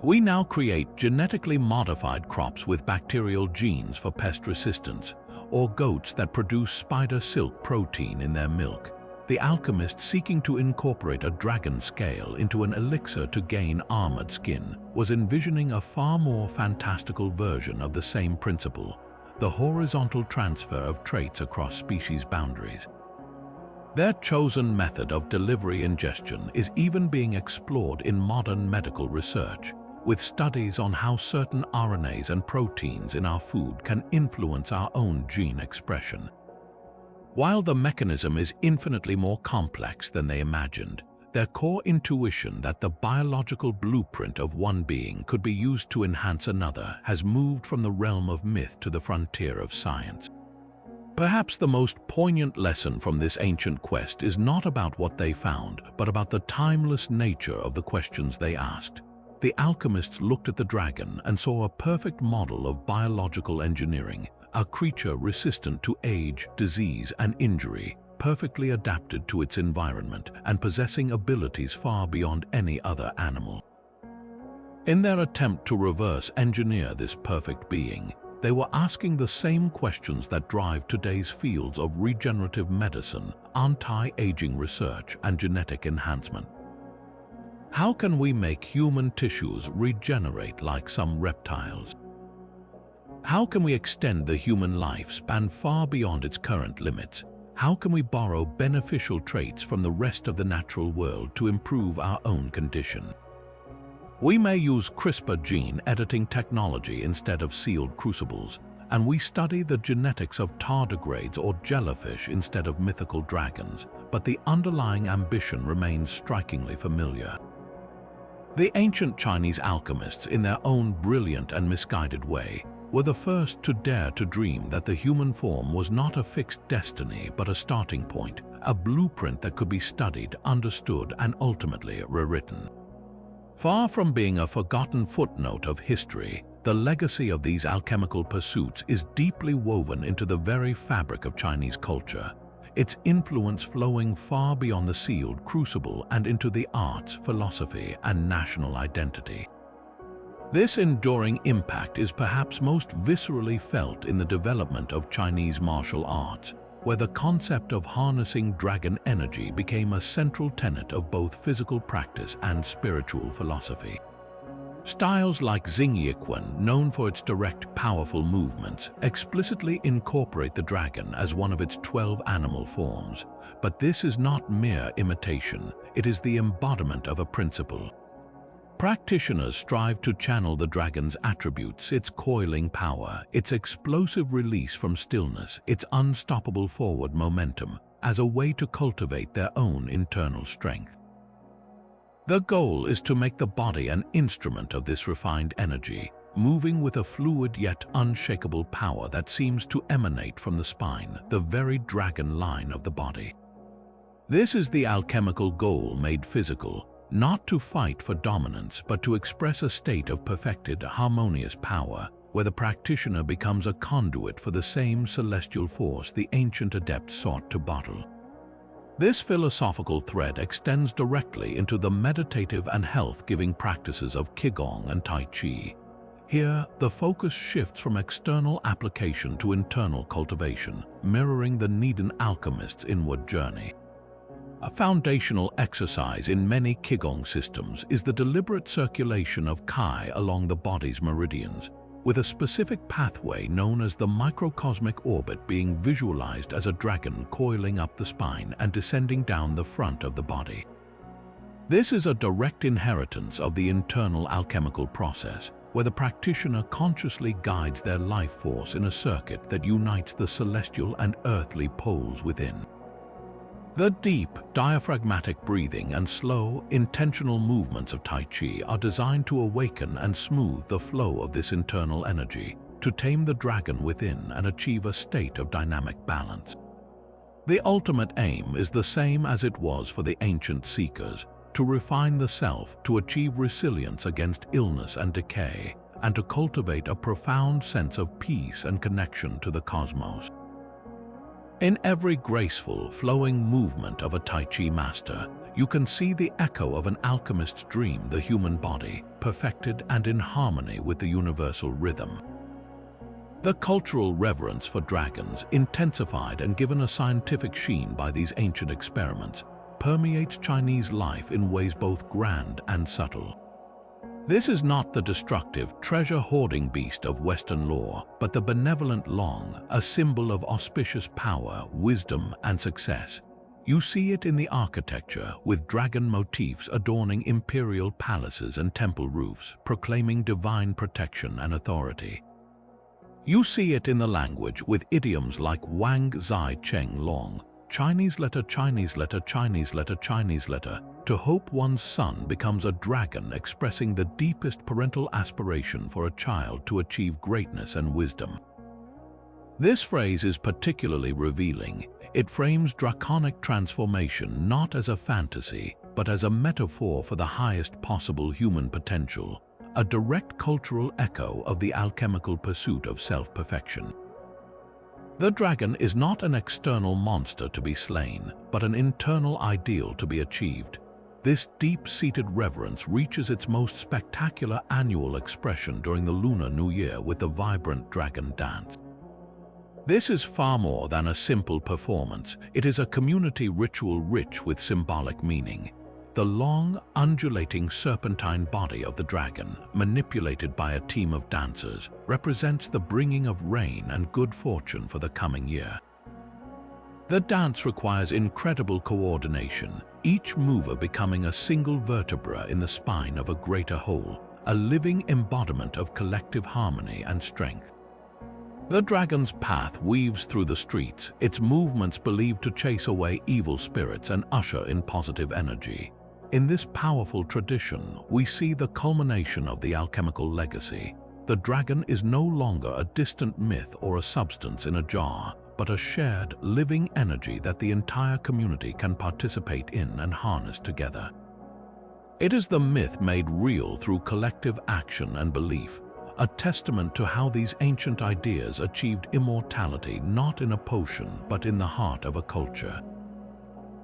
We now create genetically modified crops with bacterial genes for pest resistance, or goats that produce spider silk protein in their milk. The alchemist, seeking to incorporate a dragon scale into an elixir to gain armored skin, was envisioning a far more fantastical version of the same principle, the horizontal transfer of traits across species boundaries. Their chosen method of delivery ingestion is even being explored in modern medical research, with studies on how certain RNAs and proteins in our food can influence our own gene expression. While the mechanism is infinitely more complex than they imagined, their core intuition that the biological blueprint of one being could be used to enhance another has moved from the realm of myth to the frontier of science. Perhaps the most poignant lesson from this ancient quest is not about what they found, but about the timeless nature of the questions they asked. The alchemists looked at the dragon and saw a perfect model of biological engineering, a creature resistant to age, disease, and injury, perfectly adapted to its environment and possessing abilities far beyond any other animal. In their attempt to reverse engineer this perfect being, they were asking the same questions that drive today's fields of regenerative medicine, anti-aging research, and genetic enhancement. How can we make human tissues regenerate like some reptiles? How can we extend the human lifespan far beyond its current limits? how can we borrow beneficial traits from the rest of the natural world to improve our own condition? We may use CRISPR gene editing technology instead of sealed crucibles, and we study the genetics of tardigrades or jellyfish instead of mythical dragons, but the underlying ambition remains strikingly familiar. The ancient Chinese alchemists, in their own brilliant and misguided way, were the first to dare to dream that the human form was not a fixed destiny but a starting point, a blueprint that could be studied, understood, and ultimately rewritten. Far from being a forgotten footnote of history, the legacy of these alchemical pursuits is deeply woven into the very fabric of Chinese culture, its influence flowing far beyond the sealed crucible and into the arts, philosophy, and national identity. This enduring impact is perhaps most viscerally felt in the development of Chinese martial arts, where the concept of harnessing dragon energy became a central tenet of both physical practice and spiritual philosophy. Styles like Xingyiquan, known for its direct, powerful movements, explicitly incorporate the dragon as one of its 12 animal forms. But this is not mere imitation, it is the embodiment of a principle. Practitioners strive to channel the dragon's attributes, its coiling power, its explosive release from stillness, its unstoppable forward momentum, as a way to cultivate their own internal strength. The goal is to make the body an instrument of this refined energy, moving with a fluid yet unshakable power that seems to emanate from the spine, the very dragon line of the body. This is the alchemical goal made physical, not to fight for dominance, but to express a state of perfected, harmonious power, where the practitioner becomes a conduit for the same celestial force the ancient adepts sought to bottle. This philosophical thread extends directly into the meditative and health-giving practices of Qigong and Tai Chi. Here, the focus shifts from external application to internal cultivation, mirroring the Needan alchemist's inward journey. A foundational exercise in many Qigong systems is the deliberate circulation of Qi along the body's meridians, with a specific pathway known as the microcosmic orbit being visualized as a dragon coiling up the spine and descending down the front of the body. This is a direct inheritance of the internal alchemical process, where the practitioner consciously guides their life force in a circuit that unites the celestial and earthly poles within. The deep, diaphragmatic breathing and slow, intentional movements of Tai Chi are designed to awaken and smooth the flow of this internal energy, to tame the dragon within and achieve a state of dynamic balance. The ultimate aim is the same as it was for the ancient seekers: to refine the self, to achieve resilience against illness and decay, and to cultivate a profound sense of peace and connection to the cosmos. In every graceful, flowing movement of a Tai Chi master, you can see the echo of an alchemist's dream: the human body, perfected and in harmony with the universal rhythm. The cultural reverence for dragons, intensified and given a scientific sheen by these ancient experiments, permeates Chinese life in ways both grand and subtle. This is not the destructive, treasure-hoarding beast of Western lore, but the benevolent long, a symbol of auspicious power, wisdom, and success. You see it in the architecture, with dragon motifs adorning imperial palaces and temple roofs, proclaiming divine protection and authority. You see it in the language, with idioms like Wang Zai Cheng Long, Chinese letter, Chinese letter, Chinese letter, Chinese letter, to hope one's son becomes a dragon, expressing the deepest parental aspiration for a child to achieve greatness and wisdom. This phrase is particularly revealing. It frames draconic transformation not as a fantasy, but as a metaphor for the highest possible human potential, a direct cultural echo of the alchemical pursuit of self-perfection. The dragon is not an external monster to be slain, but an internal ideal to be achieved. This deep-seated reverence reaches its most spectacular annual expression during the Lunar New Year with the vibrant dragon dance. This is far more than a simple performance. It is a community ritual rich with symbolic meaning. The long, undulating serpentine body of the dragon, manipulated by a team of dancers, represents the bringing of rain and good fortune for the coming year. The dance requires incredible coordination, each mover becoming a single vertebra in the spine of a greater whole, a living embodiment of collective harmony and strength. The dragon's path weaves through the streets, its movements believed to chase away evil spirits and usher in positive energy. In this powerful tradition, we see the culmination of the alchemical legacy. The dragon is no longer a distant myth or a substance in a jar, but a shared, living energy that the entire community can participate in and harness together. It is the myth made real through collective action and belief, a testament to how these ancient ideas achieved immortality not in a potion but in the heart of a culture.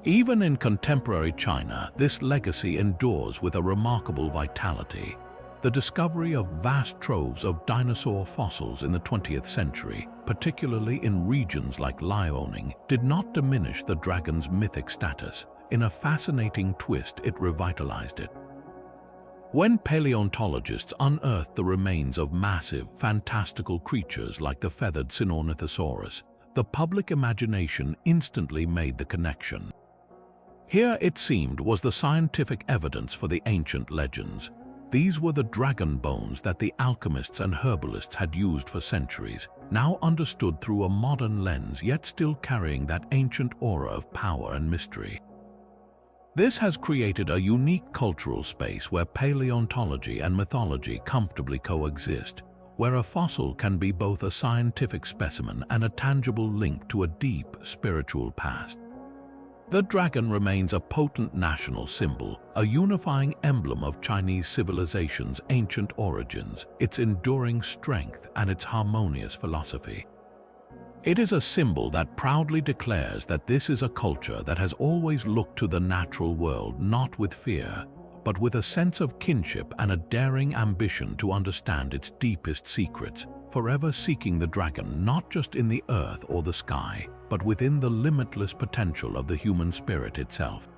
Even in contemporary China, this legacy endures with a remarkable vitality. The discovery of vast troves of dinosaur fossils in the 20th century, particularly in regions like Liaoning, did not diminish the dragon's mythic status. In a fascinating twist, it revitalized it. When paleontologists unearthed the remains of massive, fantastical creatures like the feathered Sinornithosaurus, the public imagination instantly made the connection. Here, it seemed, was the scientific evidence for the ancient legends. These were the dragon bones that the alchemists and herbalists had used for centuries, now understood through a modern lens, yet still carrying that ancient aura of power and mystery. This has created a unique cultural space where paleontology and mythology comfortably coexist, where a fossil can be both a scientific specimen and a tangible link to a deep spiritual past. The dragon remains a potent national symbol, a unifying emblem of Chinese civilization's ancient origins, its enduring strength, and its harmonious philosophy. It is a symbol that proudly declares that this is a culture that has always looked to the natural world not with fear, but with a sense of kinship and a daring ambition to understand its deepest secrets, forever seeking the dragon not just in the earth or the sky, but within the limitless potential of the human spirit itself.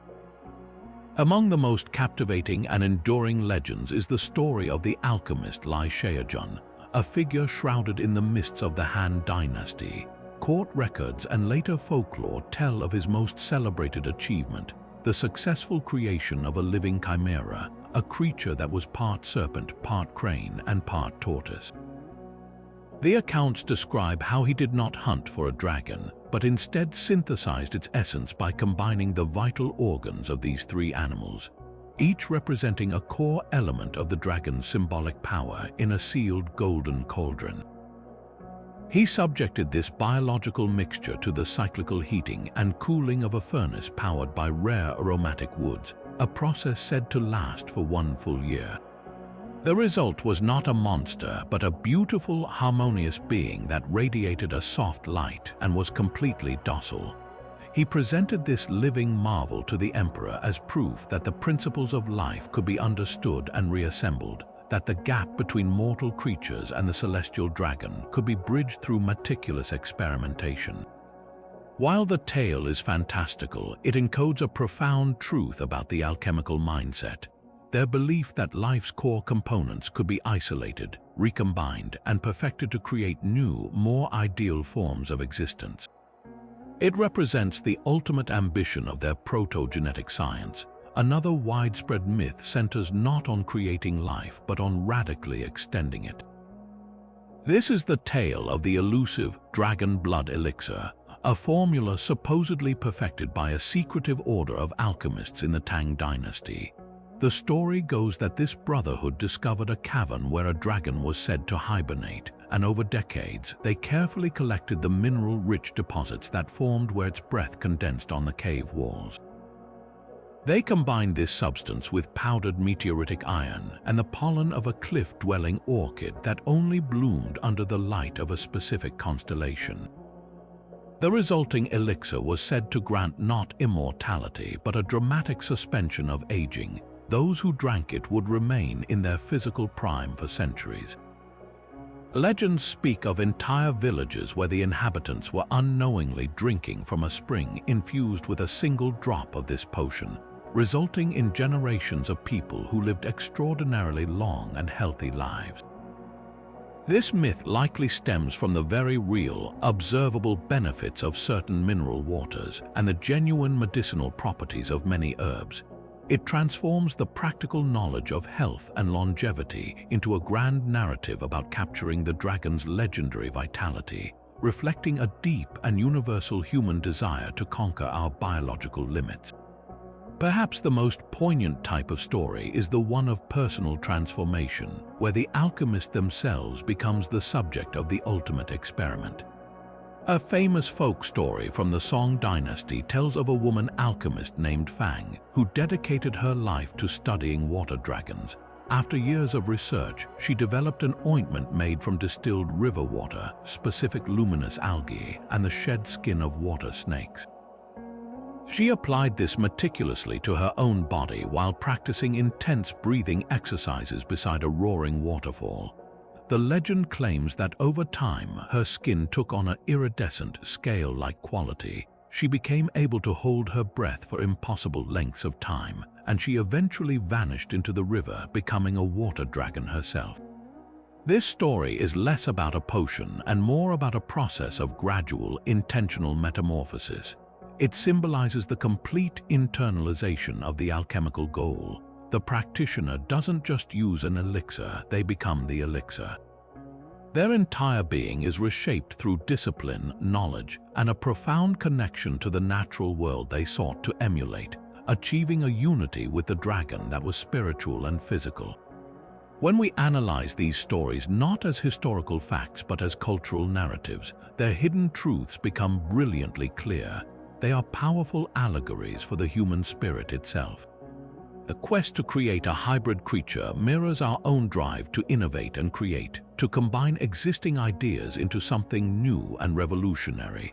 Among the most captivating and enduring legends is the story of the alchemist Lai Shaojun, a figure shrouded in the mists of the Han Dynasty. Court records and later folklore tell of his most celebrated achievement, the successful creation of a living chimera, a creature that was part serpent, part crane, and part tortoise. The accounts describe how he did not hunt for a dragon, but instead synthesized its essence by combining the vital organs of these three animals, each representing a core element of the dragon's symbolic power in a sealed golden cauldron. He subjected this biological mixture to the cyclical heating and cooling of a furnace powered by rare aromatic woods, a process said to last for 1 full year. The result was not a monster, but a beautiful, harmonious being that radiated a soft light and was completely docile. He presented this living marvel to the emperor as proof that the principles of life could be understood and reassembled, that the gap between mortal creatures and the celestial dragon could be bridged through meticulous experimentation. While the tale is fantastical, it encodes a profound truth about the alchemical mindset, their belief that life's core components could be isolated, recombined, and perfected to create new, more ideal forms of existence. It represents the ultimate ambition of their proto-genetic science. Another widespread myth centers not on creating life, but on radically extending it. This is the tale of the elusive dragon blood elixir, a formula supposedly perfected by a secretive order of alchemists in the Tang dynasty. The story goes that this brotherhood discovered a cavern where a dragon was said to hibernate, and over decades, they carefully collected the mineral-rich deposits that formed where its breath condensed on the cave walls. They combined this substance with powdered meteoritic iron and the pollen of a cliff-dwelling orchid that only bloomed under the light of a specific constellation. The resulting elixir was said to grant not immortality, but a dramatic suspension of aging. Those who drank it would remain in their physical prime for centuries. Legends speak of entire villages where the inhabitants were unknowingly drinking from a spring infused with a single drop of this potion, resulting in generations of people who lived extraordinarily long and healthy lives. This myth likely stems from the very real, observable benefits of certain mineral waters and the genuine medicinal properties of many herbs. It transforms the practical knowledge of health and longevity into a grand narrative about capturing the dragon's legendary vitality, reflecting a deep and universal human desire to conquer our biological limits. Perhaps the most poignant type of story is the one of personal transformation, where the alchemist themselves becomes the subject of the ultimate experiment. A famous folk story from the Song dynasty tells of a woman alchemist named Fang, who dedicated her life to studying water dragons. After years of research, she developed an ointment made from distilled river water, specific luminous algae, and the shed skin of water snakes. She applied this meticulously to her own body while practicing intense breathing exercises beside a roaring waterfall. The legend claims that over time, her skin took on an iridescent, scale-like quality. She became able to hold her breath for impossible lengths of time, and she eventually vanished into the river, becoming a water dragon herself. This story is less about a potion and more about a process of gradual, intentional metamorphosis. It symbolizes the complete internalization of the alchemical goal. The practitioner doesn't just use an elixir, they become the elixir. Their entire being is reshaped through discipline, knowledge, and a profound connection to the natural world they sought to emulate, achieving a unity with the dragon that was spiritual and physical. When we analyze these stories not as historical facts but as cultural narratives, their hidden truths become brilliantly clear. They are powerful allegories for the human spirit itself. The quest to create a hybrid creature mirrors our own drive to innovate and create, to combine existing ideas into something new and revolutionary.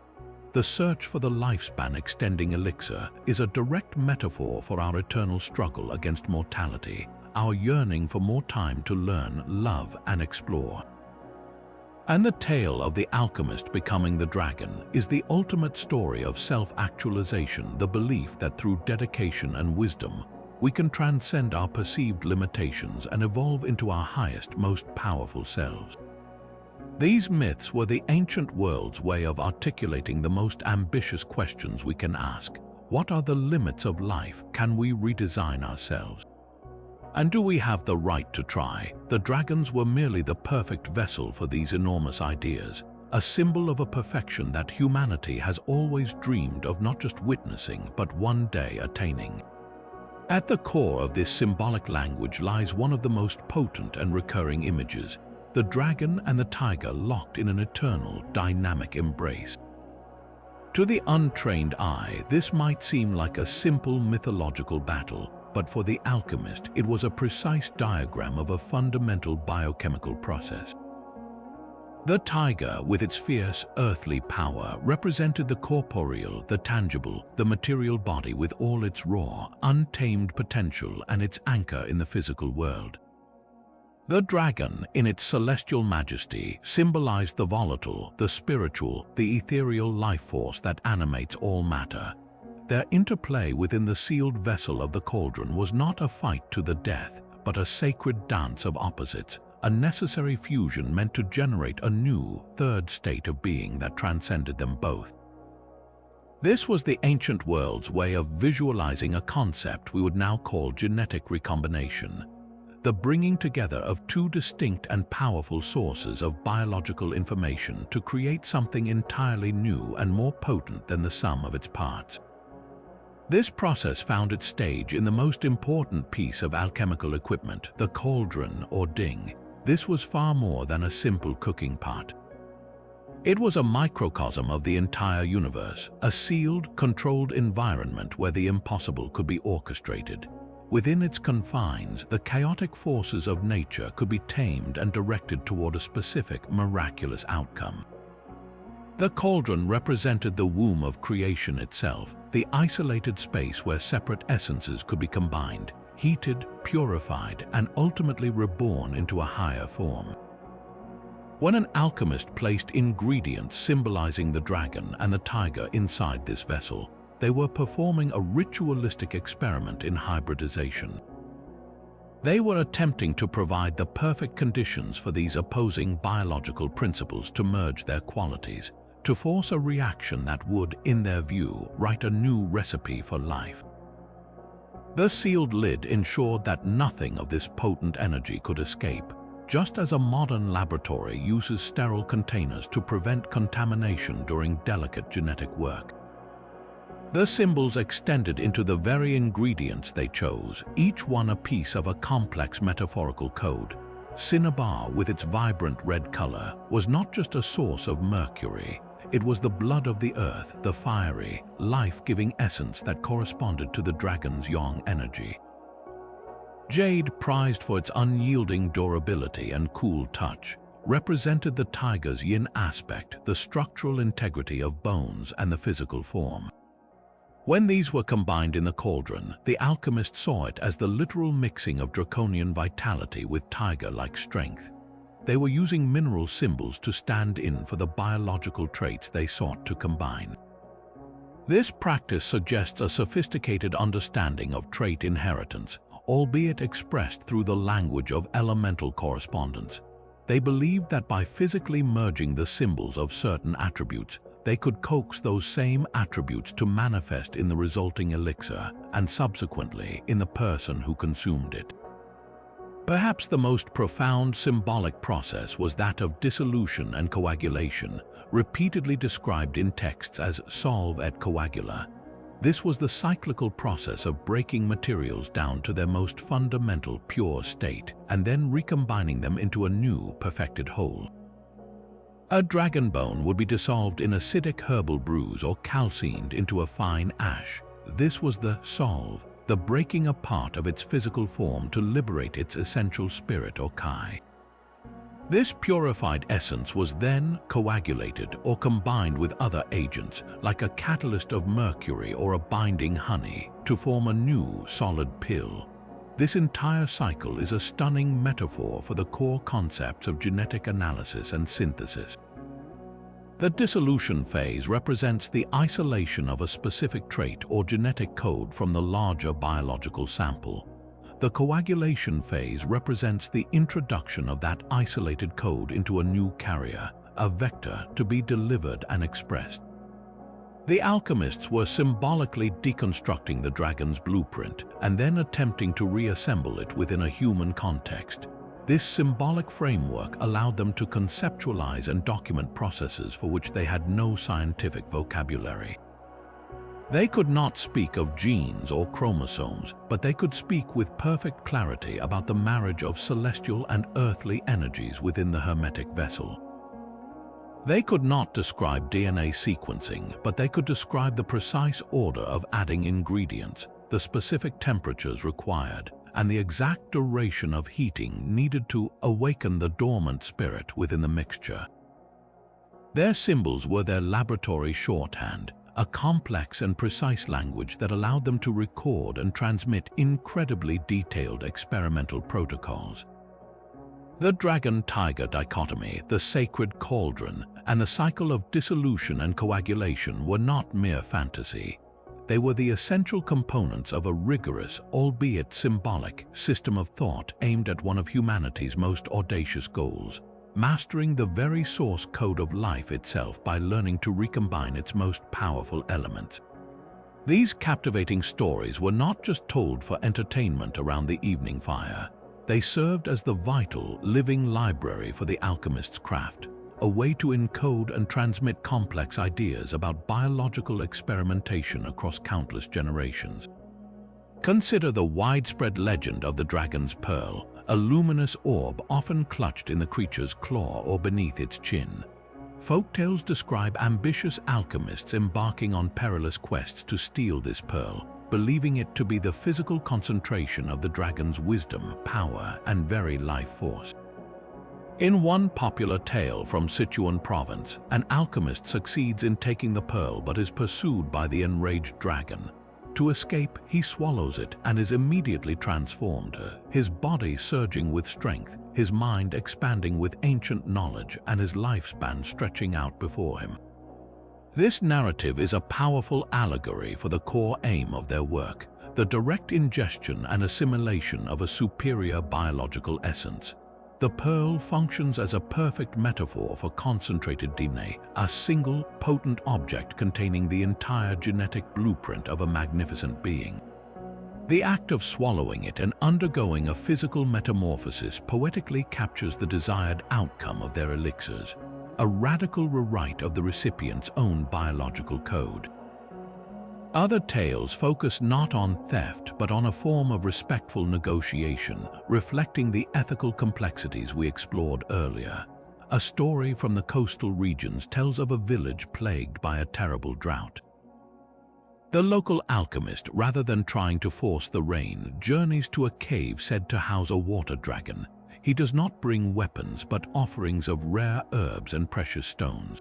The search for the lifespan-extending elixir is a direct metaphor for our eternal struggle against mortality, our yearning for more time to learn, love, and explore. And the tale of the alchemist becoming the dragon is the ultimate story of self-actualization, the belief that through dedication and wisdom, we can transcend our perceived limitations and evolve into our highest, most powerful selves. These myths were the ancient world's way of articulating the most ambitious questions we can ask. What are the limits of life? Can we redesign ourselves? And do we have the right to try? The dragons were merely the perfect vessel for these enormous ideas, a symbol of a perfection that humanity has always dreamed of not just witnessing, but one day attaining. At the core of this symbolic language lies one of the most potent and recurring images, the dragon and the tiger locked in an eternal, dynamic embrace. To the untrained eye, this might seem like a simple mythological battle, but for the alchemist, it was a precise diagram of a fundamental biochemical process. The tiger, with its fierce, earthly power, represented the corporeal, the tangible, the material body with all its raw, untamed potential and its anchor in the physical world. The dragon, in its celestial majesty, symbolized the volatile, the spiritual, the ethereal life force that animates all matter. Their interplay within the sealed vessel of the cauldron was not a fight to the death, but a sacred dance of opposites, a necessary fusion meant to generate a new, third state of being that transcended them both. This was the ancient world's way of visualizing a concept we would now call genetic recombination, the bringing together of two distinct and powerful sources of biological information to create something entirely new and more potent than the sum of its parts. This process found its stage in the most important piece of alchemical equipment, the cauldron or ding. This was far more than a simple cooking pot. It was a microcosm of the entire universe, a sealed, controlled environment where the impossible could be orchestrated. Within its confines, the chaotic forces of nature could be tamed and directed toward a specific, miraculous outcome. The cauldron represented the womb of creation itself, the isolated space where separate essences could be combined, heated, purified, and ultimately reborn into a higher form. When an alchemist placed ingredients symbolizing the dragon and the tiger inside this vessel, they were performing a ritualistic experiment in hybridization. They were attempting to provide the perfect conditions for these opposing biological principles to merge their qualities, to force a reaction that would, in their view, write a new recipe for life. The sealed lid ensured that nothing of this potent energy could escape, just as a modern laboratory uses sterile containers to prevent contamination during delicate genetic work. The symbols extended into the very ingredients they chose, each one a piece of a complex metaphorical code. Cinnabar, with its vibrant red color, was not just a source of mercury. It was the blood of the earth, the fiery, life-giving essence that corresponded to the dragon's yang energy. Jade, prized for its unyielding durability and cool touch, represented the tiger's yin aspect, the structural integrity of bones and the physical form. When these were combined in the cauldron, the alchemists saw it as the literal mixing of draconian vitality with tiger-like strength. They were using mineral symbols to stand in for the biological traits they sought to combine. This practice suggests a sophisticated understanding of trait inheritance, albeit expressed through the language of elemental correspondence. They believed that by physically merging the symbols of certain attributes, they could coax those same attributes to manifest in the resulting elixir and subsequently in the person who consumed it. Perhaps the most profound symbolic process was that of dissolution and coagulation, repeatedly described in texts as solve et coagula. This was the cyclical process of breaking materials down to their most fundamental pure state and then recombining them into a new perfected whole. A dragon bone would be dissolved in acidic herbal brews or calcined into a fine ash. This was the solve, the breaking apart of its physical form to liberate its essential spirit or kai. This purified essence was then coagulated or combined with other agents, like a catalyst of mercury or a binding honey, to form a new solid pill. This entire cycle is a stunning metaphor for the core concepts of genetic analysis and synthesis. The dissolution phase represents the isolation of a specific trait or genetic code from the larger biological sample. The coagulation phase represents the introduction of that isolated code into a new carrier, a vector to be delivered and expressed. The alchemists were symbolically deconstructing the dragon's blueprint and then attempting to reassemble it within a human context. This symbolic framework allowed them to conceptualize and document processes for which they had no scientific vocabulary. They could not speak of genes or chromosomes, but they could speak with perfect clarity about the marriage of celestial and earthly energies within the hermetic vessel. They could not describe DNA sequencing, but they could describe the precise order of adding ingredients, the specific temperatures required, and the exact duration of heating needed to awaken the dormant spirit within the mixture. Their symbols were their laboratory shorthand, a complex and precise language that allowed them to record and transmit incredibly detailed experimental protocols. The dragon-tiger dichotomy, the sacred cauldron, and the cycle of dissolution and coagulation were not mere fantasy. They were the essential components of a rigorous, albeit symbolic, system of thought aimed at one of humanity's most audacious goals: mastering the very source code of life itself by learning to recombine its most powerful elements. These captivating stories were not just told for entertainment around the evening fire. They served as the vital, living library for the alchemist's craft, a way to encode and transmit complex ideas about biological experimentation across countless generations. Consider the widespread legend of the dragon's pearl, a luminous orb often clutched in the creature's claw or beneath its chin. Folktales describe ambitious alchemists embarking on perilous quests to steal this pearl, believing it to be the physical concentration of the dragon's wisdom, power, and very life force. In one popular tale from Sichuan province, an alchemist succeeds in taking the pearl but is pursued by the enraged dragon. To escape, he swallows it and is immediately transformed, his body surging with strength, his mind expanding with ancient knowledge, and his lifespan stretching out before him. This narrative is a powerful allegory for the core aim of their work, the direct ingestion and assimilation of a superior biological essence. The pearl functions as a perfect metaphor for concentrated DNA, a single, potent object containing the entire genetic blueprint of a magnificent being. The act of swallowing it and undergoing a physical metamorphosis poetically captures the desired outcome of their elixirs, a radical rewrite of the recipient's own biological code. Other tales focus not on theft but on a form of respectful negotiation, reflecting the ethical complexities we explored earlier. A story from the coastal regions tells of a village plagued by a terrible drought. The local alchemist, rather than trying to force the rain, journeys to a cave said to house a water dragon. He does not bring weapons but offerings of rare herbs and precious stones.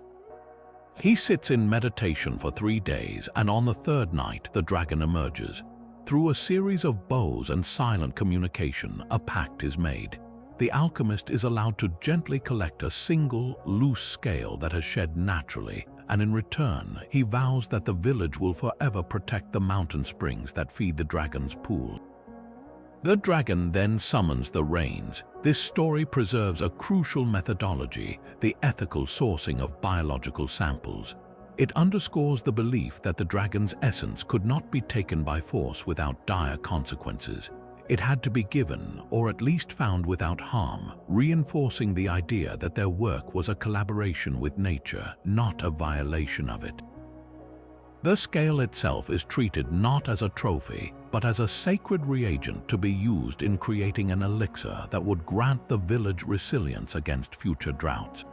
He sits in meditation for 3 days, and on the third night the dragon emerges. Through a series of bows and silent communication, a pact is made. The alchemist is allowed to gently collect a single, loose scale that has shed naturally, and in return, he vows that the village will forever protect the mountain springs that feed the dragon's pool. The dragon then summons the rains. This story preserves a crucial methodology, the ethical sourcing of biological samples. It underscores the belief that the dragon's essence could not be taken by force without dire consequences. It had to be given, or at least found without harm, reinforcing the idea that their work was a collaboration with nature, not a violation of it. The scale itself is treated not as a trophy, but as a sacred reagent to be used in creating an elixir that would grant the village resilience against future droughts.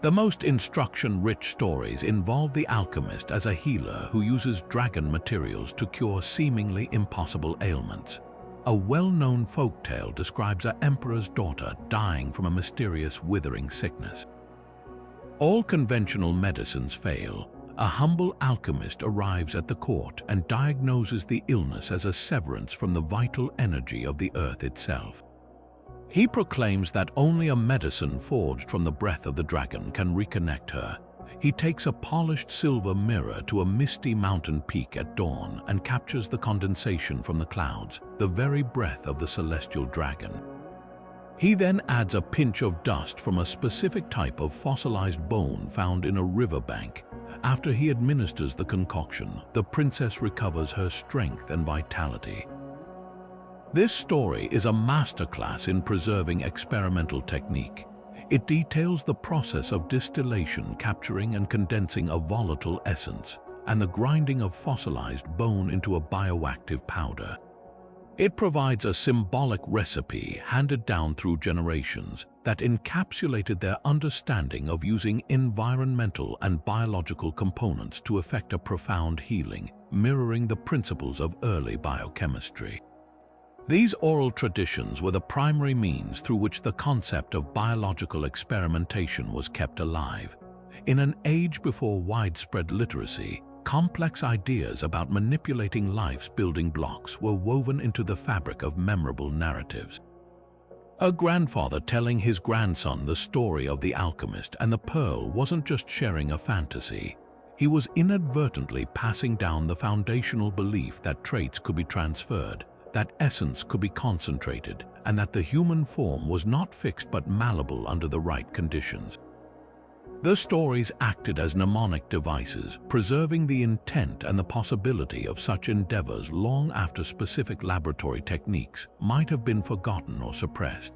The most instruction-rich stories involve the alchemist as a healer who uses dragon materials to cure seemingly impossible ailments. A well-known folktale describes an emperor's daughter dying from a mysterious withering sickness. All conventional medicines fail. A humble alchemist arrives at the court and diagnoses the illness as a severance from the vital energy of the earth itself. He proclaims that only a medicine forged from the breath of the dragon can reconnect her. He takes a polished silver mirror to a misty mountain peak at dawn and captures the condensation from the clouds, the very breath of the celestial dragon. He then adds a pinch of dust from a specific type of fossilized bone found in a riverbank. After he administers the concoction, the princess recovers her strength and vitality. This story is a masterclass in preserving experimental technique. It details the process of distillation, capturing and condensing a volatile essence, and the grinding of fossilized bone into a bioactive powder. It provides a symbolic recipe handed down through generations that encapsulated their understanding of using environmental and biological components to effect a profound healing, mirroring the principles of early biochemistry. These oral traditions were the primary means through which the concept of biological experimentation was kept alive. In an age before widespread literacy, complex ideas about manipulating life's building blocks were woven into the fabric of memorable narratives. A grandfather telling his grandson the story of the alchemist and the pearl wasn't just sharing a fantasy. He was inadvertently passing down the foundational belief that traits could be transferred, that essence could be concentrated, and that the human form was not fixed but malleable under the right conditions. The stories acted as mnemonic devices, preserving the intent and the possibility of such endeavors long after specific laboratory techniques might have been forgotten or suppressed.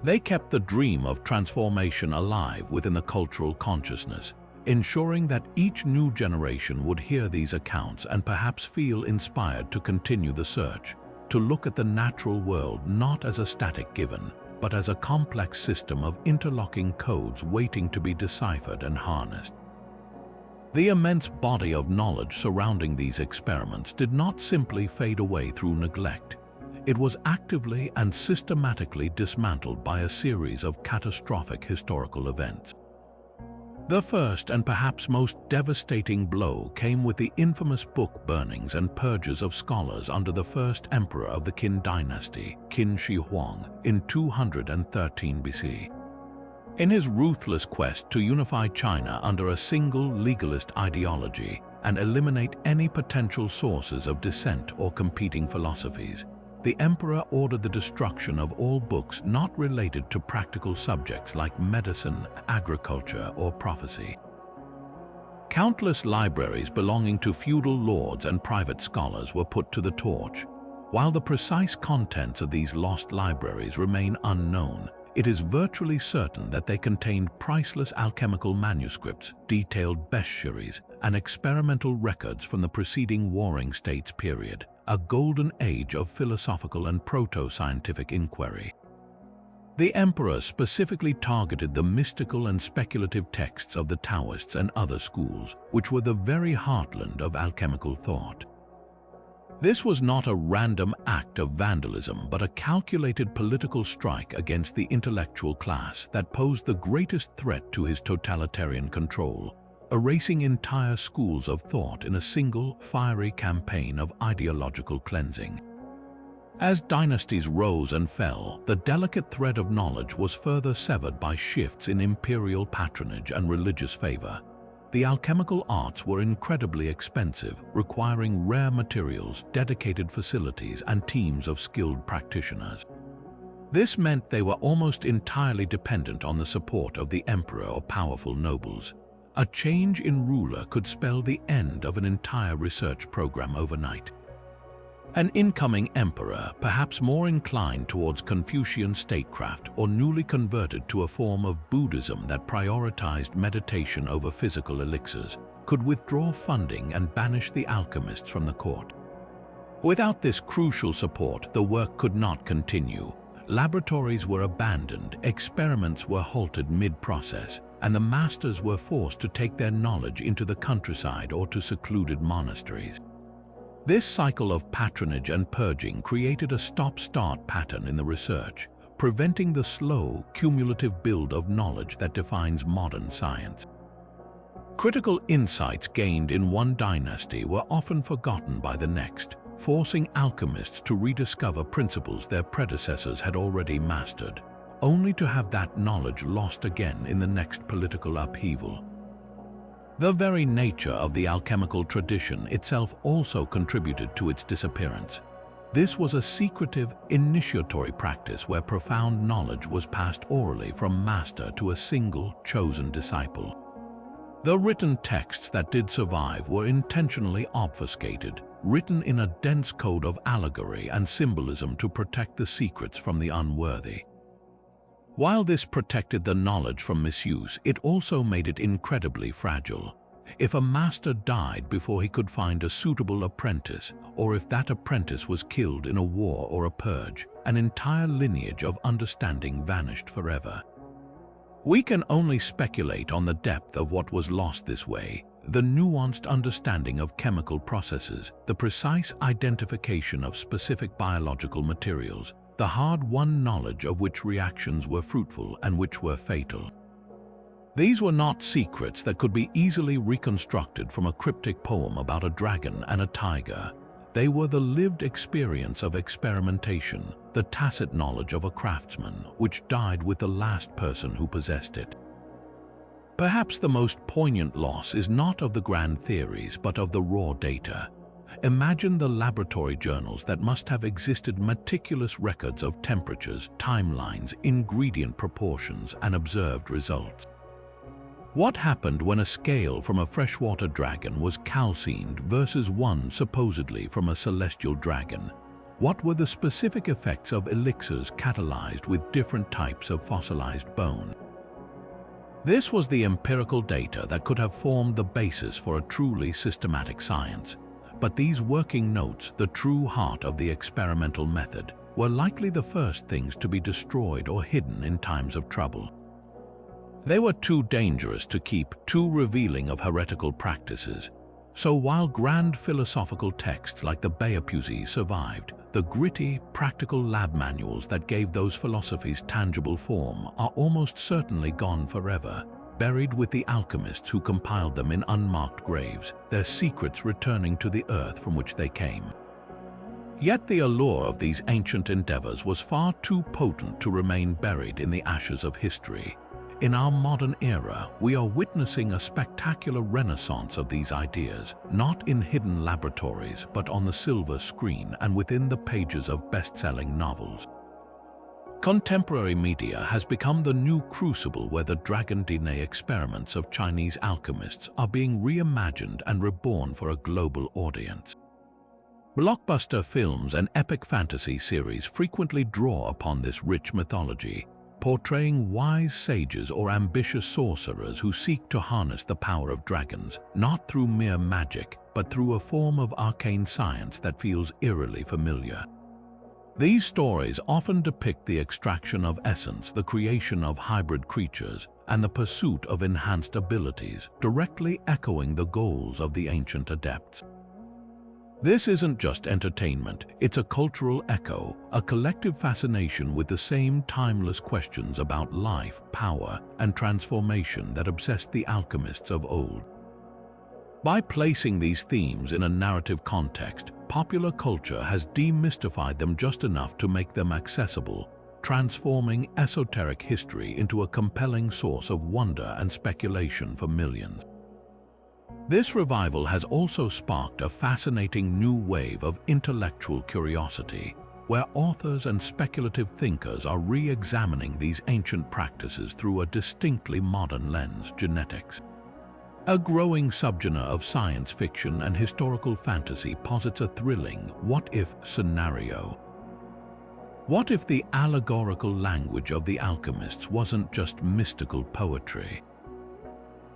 They kept the dream of transformation alive within the cultural consciousness, ensuring that each new generation would hear these accounts and perhaps feel inspired to continue the search, to look at the natural world not as a static given, but as a complex system of interlocking codes waiting to be deciphered and harnessed. The immense body of knowledge surrounding these experiments did not simply fade away through neglect. It was actively and systematically dismantled by a series of catastrophic historical events. The first and perhaps most devastating blow came with the infamous book burnings and purges of scholars under the first emperor of the Qin dynasty, Qin Shi Huang, in 213 BC. In his ruthless quest to unify China under a single legalist ideology, and eliminate any potential sources of dissent or competing philosophies. The emperor ordered the destruction of all books not related to practical subjects like medicine, agriculture, or prophecy. Countless libraries belonging to feudal lords and private scholars were put to the torch. While the precise contents of these lost libraries remain unknown, it is virtually certain that they contained priceless alchemical manuscripts, detailed bestiaries, and experimental records from the preceding Warring States period, a golden age of philosophical and proto-scientific inquiry. The emperor specifically targeted the mystical and speculative texts of the Taoists and other schools, which were the very heartland of alchemical thought. This was not a random act of vandalism, but a calculated political strike against the intellectual class that posed the greatest threat to his totalitarian control, erasing entire schools of thought in a single, fiery campaign of ideological cleansing. As dynasties rose and fell, the delicate thread of knowledge was further severed by shifts in imperial patronage and religious favor. The alchemical arts were incredibly expensive, requiring rare materials, dedicated facilities, and teams of skilled practitioners. This meant they were almost entirely dependent on the support of the emperor or powerful nobles. A change in ruler could spell the end of an entire research program overnight. An incoming emperor, perhaps more inclined towards Confucian statecraft or newly converted to a form of Buddhism that prioritized meditation over physical elixirs, could withdraw funding and banish the alchemists from the court. Without this crucial support, the work could not continue. Laboratories were abandoned, experiments were halted mid-process, and the masters were forced to take their knowledge into the countryside or to secluded monasteries. This cycle of patronage and purging created a stop-start pattern in the research, preventing the slow, cumulative build of knowledge that defines modern science. Critical insights gained in one dynasty were often forgotten by the next, forcing alchemists to rediscover principles their predecessors had already mastered, only to have that knowledge lost again in the next political upheaval. The very nature of the alchemical tradition itself also contributed to its disappearance. This was a secretive, initiatory practice where profound knowledge was passed orally from master to a single, chosen disciple. The written texts that did survive were intentionally obfuscated, written in a dense code of allegory and symbolism to protect the secrets from the unworthy. While this protected the knowledge from misuse, it also made it incredibly fragile. If a master died before he could find a suitable apprentice, or if that apprentice was killed in a war or a purge, an entire lineage of understanding vanished forever. We can only speculate on the depth of what was lost this way, the nuanced understanding of chemical processes, the precise identification of specific biological materials, the hard-won knowledge of which reactions were fruitful and which were fatal. These were not secrets that could be easily reconstructed from a cryptic poem about a dragon and a tiger. They were the lived experience of experimentation, the tacit knowledge of a craftsman, which died with the last person who possessed it. Perhaps the most poignant loss is not of the grand theories, but of the raw data. Imagine the laboratory journals that must have existed, meticulous records of temperatures, timelines, ingredient proportions, and observed results. What happened when a scale from a freshwater dragon was calcined versus one supposedly from a celestial dragon? What were the specific effects of elixirs catalyzed with different types of fossilized bone? This was the empirical data that could have formed the basis for a truly systematic science. But these working notes, the true heart of the experimental method, were likely the first things to be destroyed or hidden in times of trouble. They were too dangerous to keep, too revealing of heretical practices. So while grand philosophical texts like the Baopuzi survived, the gritty, practical lab manuals that gave those philosophies tangible form are almost certainly gone forever, buried with the alchemists who compiled them in unmarked graves, their secrets returning to the earth from which they came. Yet the allure of these ancient endeavors was far too potent to remain buried in the ashes of history. In our modern era, we are witnessing a spectacular renaissance of these ideas, not in hidden laboratories, but on the silver screen and within the pages of best-selling novels. Contemporary media has become the new crucible where the dragon DNA experiments of Chinese alchemists are being reimagined and reborn for a global audience. Blockbuster films and epic fantasy series frequently draw upon this rich mythology, portraying wise sages or ambitious sorcerers who seek to harness the power of dragons, not through mere magic, but through a form of arcane science that feels eerily familiar. These stories often depict the extraction of essence, the creation of hybrid creatures, and the pursuit of enhanced abilities, directly echoing the goals of the ancient adepts. This isn't just entertainment, it's a cultural echo, a collective fascination with the same timeless questions about life, power, and transformation that obsessed the alchemists of old. By placing these themes in a narrative context, popular culture has demystified them just enough to make them accessible, transforming esoteric history into a compelling source of wonder and speculation for millions. This revival has also sparked a fascinating new wave of intellectual curiosity, where authors and speculative thinkers are re-examining these ancient practices through a distinctly modern lens: genetics. A growing subgenre of science fiction and historical fantasy posits a thrilling what-if scenario. What if the allegorical language of the alchemists wasn't just mystical poetry?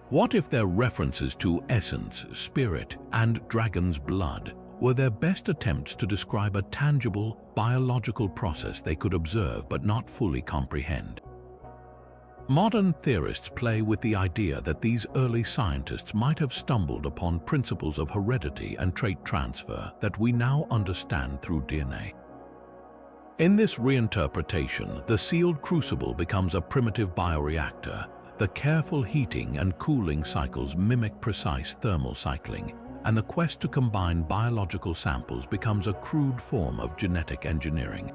What if their references to essence, spirit, and dragon's blood were their best attempts to describe a tangible, biological process they could observe but not fully comprehend? Modern theorists play with the idea that these early scientists might have stumbled upon principles of heredity and trait transfer that we now understand through DNA. In this reinterpretation, the sealed crucible becomes a primitive bioreactor. The careful heating and cooling cycles mimic precise thermal cycling, and the quest to combine biological samples becomes a crude form of genetic engineering.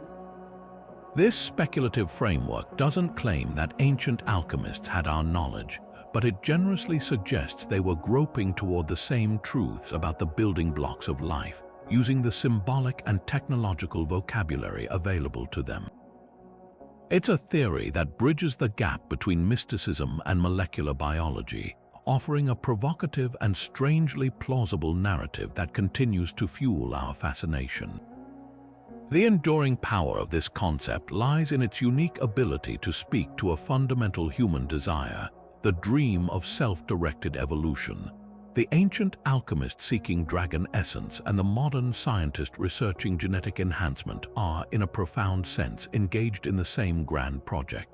This speculative framework doesn't claim that ancient alchemists had our knowledge, but it generously suggests they were groping toward the same truths about the building blocks of life, using the symbolic and technological vocabulary available to them. It's a theory that bridges the gap between mysticism and molecular biology, offering a provocative and strangely plausible narrative that continues to fuel our fascination. The enduring power of this concept lies in its unique ability to speak to a fundamental human desire, the dream of self-directed evolution. The ancient alchemist seeking dragon essence and the modern scientist researching genetic enhancement are, in a profound sense, engaged in the same grand project.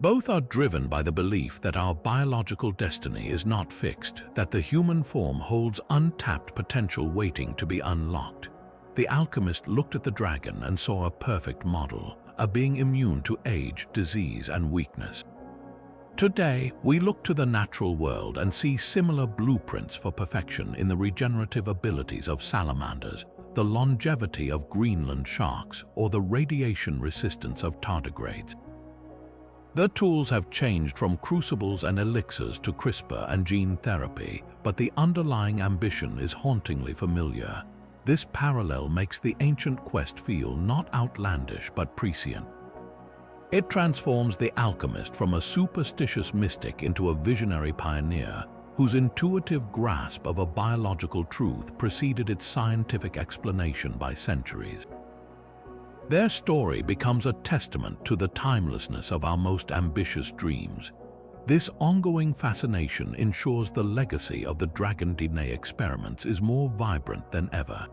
Both are driven by the belief that our biological destiny is not fixed, that the human form holds untapped potential waiting to be unlocked. The alchemist looked at the dragon and saw a perfect model, a being immune to age, disease, and weakness. Today, we look to the natural world and see similar blueprints for perfection in the regenerative abilities of salamanders, the longevity of Greenland sharks, or the radiation resistance of tardigrades. The tools have changed from crucibles and elixirs to CRISPR and gene therapy, but the underlying ambition is hauntingly familiar. This parallel makes the ancient quest feel not outlandish but prescient. It transforms the alchemist from a superstitious mystic into a visionary pioneer whose intuitive grasp of a biological truth preceded its scientific explanation by centuries. Their story becomes a testament to the timelessness of our most ambitious dreams. This ongoing fascination ensures the legacy of the dragon DNA experiments is more vibrant than ever.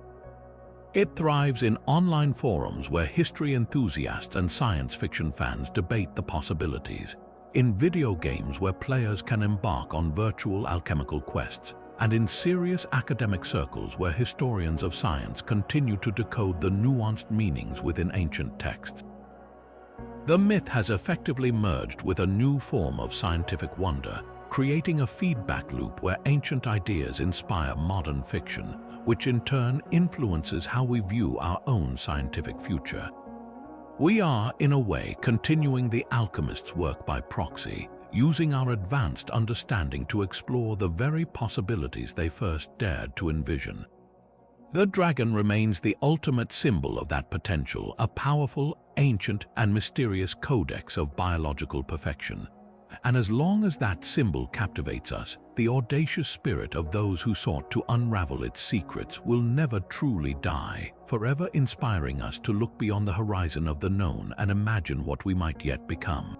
It thrives in online forums where history enthusiasts and science fiction fans debate the possibilities, in video games where players can embark on virtual alchemical quests, and in serious academic circles where historians of science continue to decode the nuanced meanings within ancient texts. The myth has effectively merged with a new form of scientific wonder, creating a feedback loop where ancient ideas inspire modern fiction, which in turn influences how we view our own scientific future. We are, in a way, continuing the alchemists' work by proxy, using our advanced understanding to explore the very possibilities they first dared to envision. The dragon remains the ultimate symbol of that potential, a powerful, ancient, and mysterious codex of biological perfection. And as long as that symbol captivates us, the audacious spirit of those who sought to unravel its secrets will never truly die, forever inspiring us to look beyond the horizon of the known and imagine what we might yet become.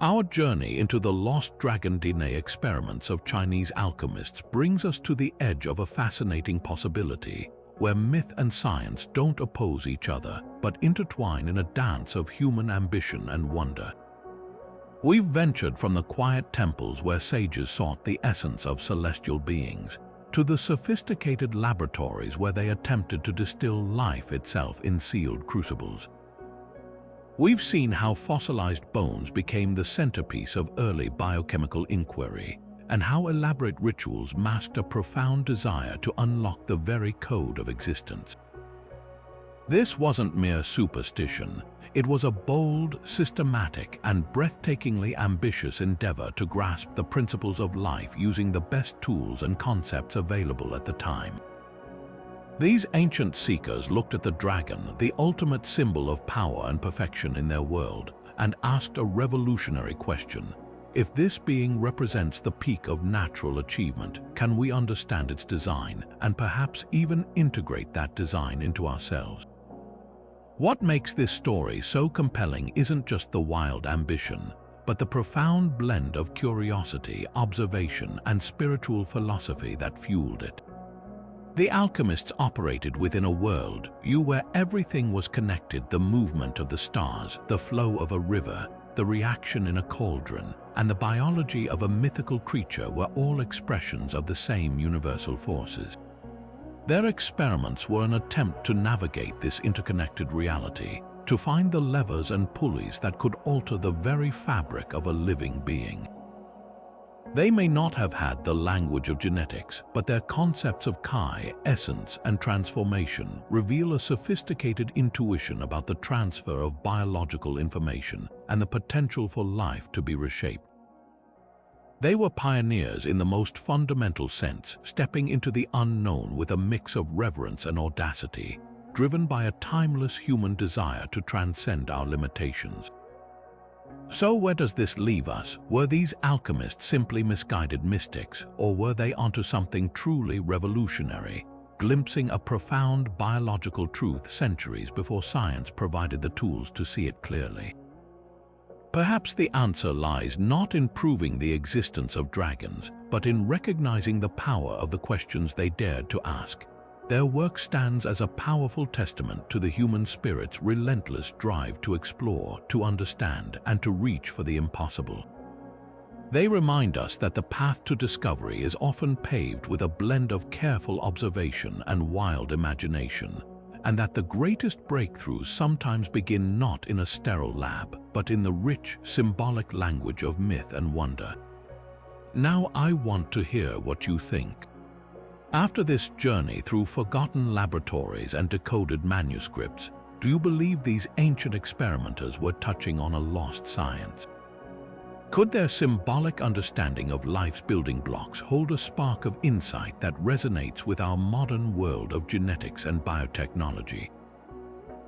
Our journey into the lost dragon DNA experiments of Chinese alchemists brings us to the edge of a fascinating possibility, where myth and science don't oppose each other, but intertwine in a dance of human ambition and wonder. We've ventured from the quiet temples where sages sought the essence of celestial beings, to the sophisticated laboratories where they attempted to distill life itself in sealed crucibles. We've seen how fossilized bones became the centerpiece of early biochemical inquiry, and how elaborate rituals masked a profound desire to unlock the very code of existence. This wasn't mere superstition. It was a bold, systematic, and breathtakingly ambitious endeavor to grasp the principles of life using the best tools and concepts available at the time. These ancient seekers looked at the dragon, the ultimate symbol of power and perfection in their world, and asked a revolutionary question. If this being represents the peak of natural achievement, can we understand its design and perhaps even integrate that design into ourselves? What makes this story so compelling isn't just the wild ambition, but the profound blend of curiosity, observation, and spiritual philosophy that fueled it. The alchemists operated within a world where everything was connected: the movement of the stars, the flow of a river, the reaction in a cauldron, and the biology of a mythical creature were all expressions of the same universal forces. Their experiments were an attempt to navigate this interconnected reality, to find the levers and pulleys that could alter the very fabric of a living being. They may not have had the language of genetics, but their concepts of chi, essence, and transformation reveal a sophisticated intuition about the transfer of biological information and the potential for life to be reshaped. They were pioneers in the most fundamental sense, stepping into the unknown with a mix of reverence and audacity, driven by a timeless human desire to transcend our limitations. So where does this leave us? Were these alchemists simply misguided mystics, or were they onto something truly revolutionary, glimpsing a profound biological truth centuries before science provided the tools to see it clearly? Perhaps the answer lies not in proving the existence of dragons, but in recognizing the power of the questions they dared to ask. Their work stands as a powerful testament to the human spirit's relentless drive to explore, to understand, and to reach for the impossible. They remind us that the path to discovery is often paved with a blend of careful observation and wild imagination, and that the greatest breakthroughs sometimes begin not in a sterile lab, but in the rich, symbolic language of myth and wonder. Now I want to hear what you think. After this journey through forgotten laboratories and decoded manuscripts, do you believe these ancient experimenters were touching on a lost science? Could their symbolic understanding of life's building blocks hold a spark of insight that resonates with our modern world of genetics and biotechnology?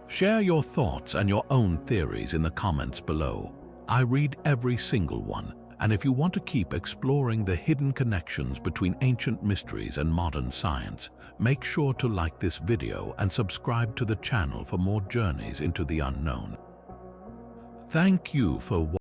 Share your thoughts and your own theories in the comments below. I read every single one, and if you want to keep exploring the hidden connections between ancient mysteries and modern science, make sure to like this video and subscribe to the channel for more journeys into the unknown. Thank you for watching.